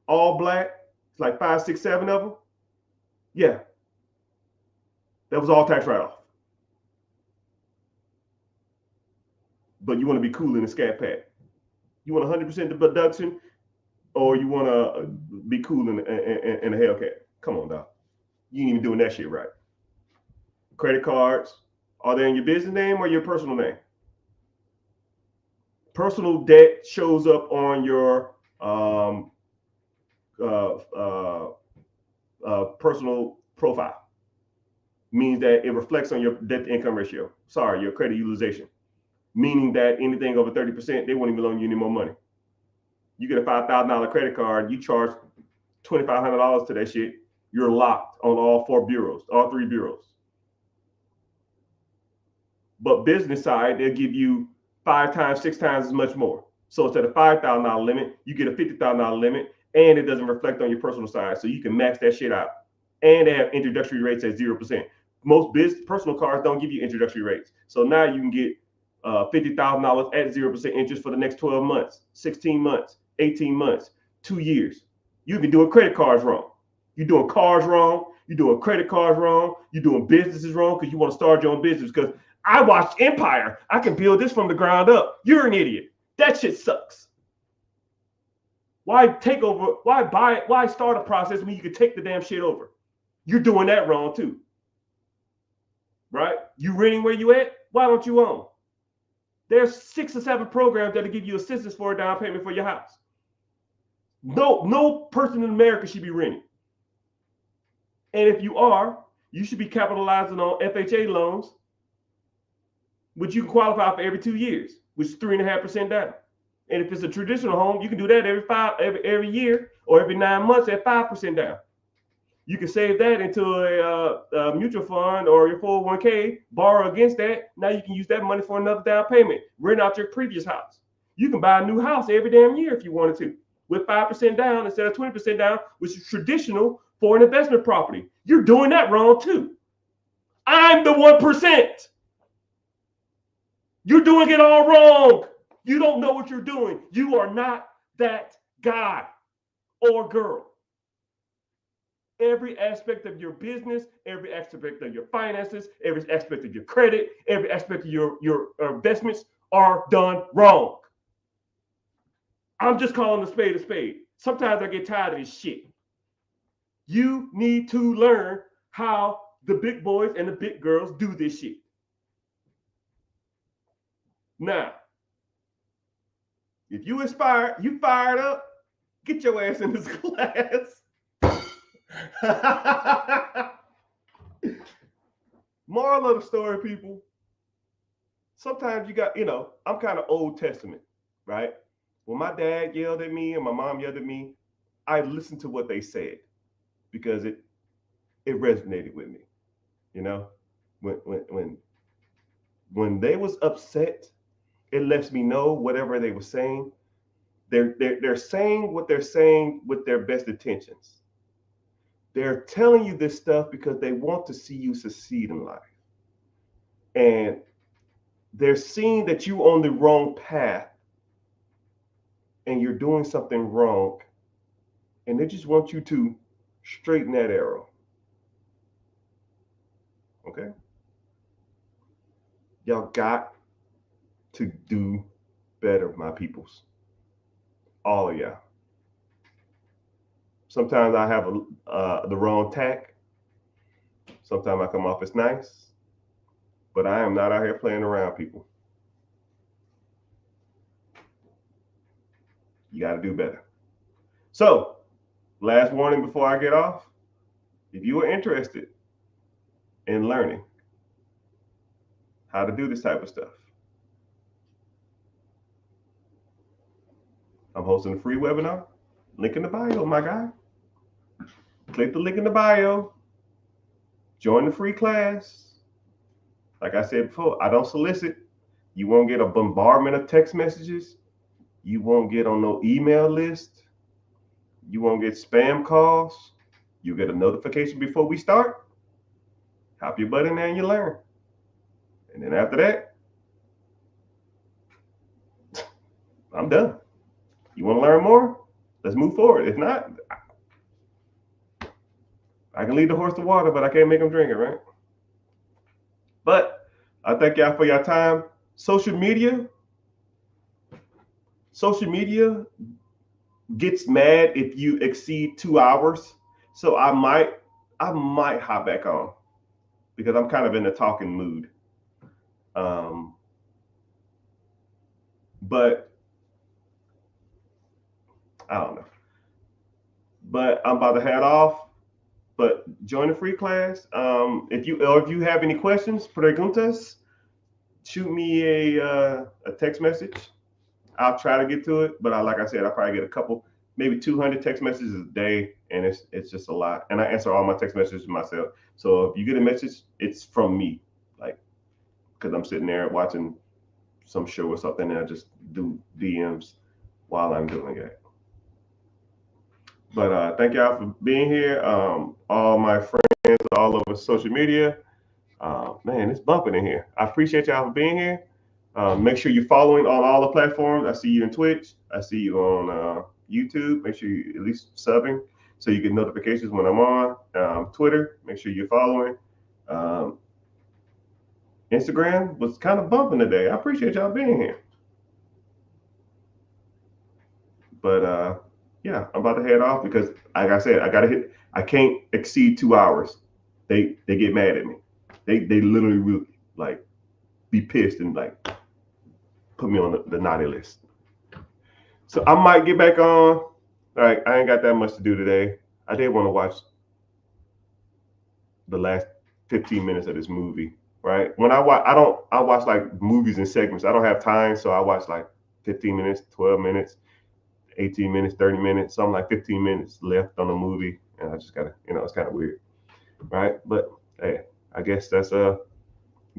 all black? It's like 5, 6, 7 of them. Yeah, that was all tax write-off. But you want to be cool in a Scat Pack. You want 100% deduction, or you want to be cool in a Hellcat. Come on, dog. You ain't even doing that shit right. Credit cards, are they in your business name or your personal name? Personal debt shows up on your personal profile. Means that it reflects on your debt to income ratio. Sorry, your credit utilization. Meaning that anything over 30%, they won't even loan you any more money. You get a $5,000 credit card, you charge $2,500 to that shit, you're locked on all 4 bureaus, all 3 bureaus. But business side, they'll give you 5 times, 6 times as much more. So instead of $5,000 limit, you get a $50,000 limit, and it doesn't reflect on your personal side. So you can max that shit out. And they have introductory rates at 0%. Most personal cards don't give you introductory rates. So now you can get $50,000 at 0% interest for the next 12 months, 16 months, 18 months, 2 years. You've been doing credit cards wrong. You're doing cars wrong. You're doing credit cards wrong. You're doing businesses wrong because you want to start your own business. Because I watched Empire. I can build this from the ground up. You're an idiot. That shit sucks. Why take over? Why buy it? Why start a process when you can take the damn shit over? You're doing that wrong too. Right? You renting where you at? Why don't you own? There's 6 or 7 programs that'll give you assistance for a down payment for your house. No person in America should be renting. And if you are, you should be capitalizing on FHA loans, which you can qualify for every 2 years, which is 3.5% down. And if it's a traditional home, you can do that every year or every 9 months at 5% down. You can save that into a mutual fund or your 401k, borrow against that. Now you can use that money for another down payment, rent out your previous house. You can buy a new house every damn year if you wanted to, with 5% down instead of 20% down, which is traditional for an investment property. You're doing that wrong too. I'm the 1%. You're doing it all wrong. You don't know what you're doing. You are not that guy or girl. Every aspect of your business, every aspect of your finances, every aspect of your credit, every aspect of your investments are done wrong. I'm just calling a spade a spade. Sometimes I get tired of this shit. You need to learn how the big boys and the big girls do this shit. Now, if you inspired, you fired up, get your ass in this class. Moral of the story, people. Sometimes you got, I'm kind of Old Testament, right? When my dad yelled at me and my mom yelled at me, I listened to what they said because it resonated with me. When they was upset, it lets me know whatever they were saying, they're saying what they're saying with their best intentions. They're telling you this stuff because they want to see you succeed in life. And they're seeing that you're on the wrong path and you're doing something wrong, and they just want you to straighten that arrow. Okay? Y'all got to do better, my peoples. All of y'all. Sometimes I have the wrong tack. Sometimes I come off as nice, but I am not out here playing around, people. You got to do better. So, last warning before I get off. If you are interested in learning how to do this type of stuff, I'm hosting a free webinar. Link in the bio, my guy. Click the link in the bio. Join the free class. Like I said before, I don't solicit. You won't get a bombardment of text messages. You won't get on no email list. You won't get spam calls. You get a notification before we start. Hop your butt in there and you learn. And then after that, I'm done. You want to learn more? Let's move forward. If not, I can lead the horse to water, but I can't make him drink it, right? But I thank y'all for your time. Social media gets mad if you exceed 2 hours. So I might hop back on because I'm kind of in a talking mood. But I don't know. But I'm about to head off. But join the free class. If you have any questions, preguntas, shoot me a text message. I'll try to get to it, but like I said, I'll probably get a couple, maybe 200 text messages a day, and it's just a lot. And I answer all my text messages myself. So if you get a message, it's from me, like, because I'm sitting there watching some show or something, and I just do DMs while I'm doing it. But thank y'all for being here. All my friends all over social media. Man, it's bumping in here. I appreciate y'all for being here. Make sure you're following on all the platforms. I see you in Twitch. I see you on YouTube. Make sure you at least subbing so you get notifications when I'm on. Twitter, make sure you're following. Instagram was kind of bumping today. I appreciate y'all being here. But yeah, I'm about to head off because, like I said, I can't exceed 2 hours. They get mad at me. They literally will like be pissed and like put me on the naughty list. So I might get back on. All right, I ain't got that much to do today. I did want to watch the last 15 minutes of this movie. Right, when I watch like movies in segments. I don't have time, so I watch like 15 minutes, 12 minutes, 18 minutes, 30 minutes. So I'm like 15 minutes left on the movie, and I just gotta, it's kind of weird, right? But hey, I guess that's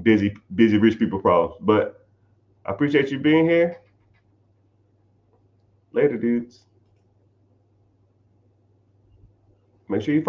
busy rich people problems. But I appreciate you being here. Later, dudes. Make sure you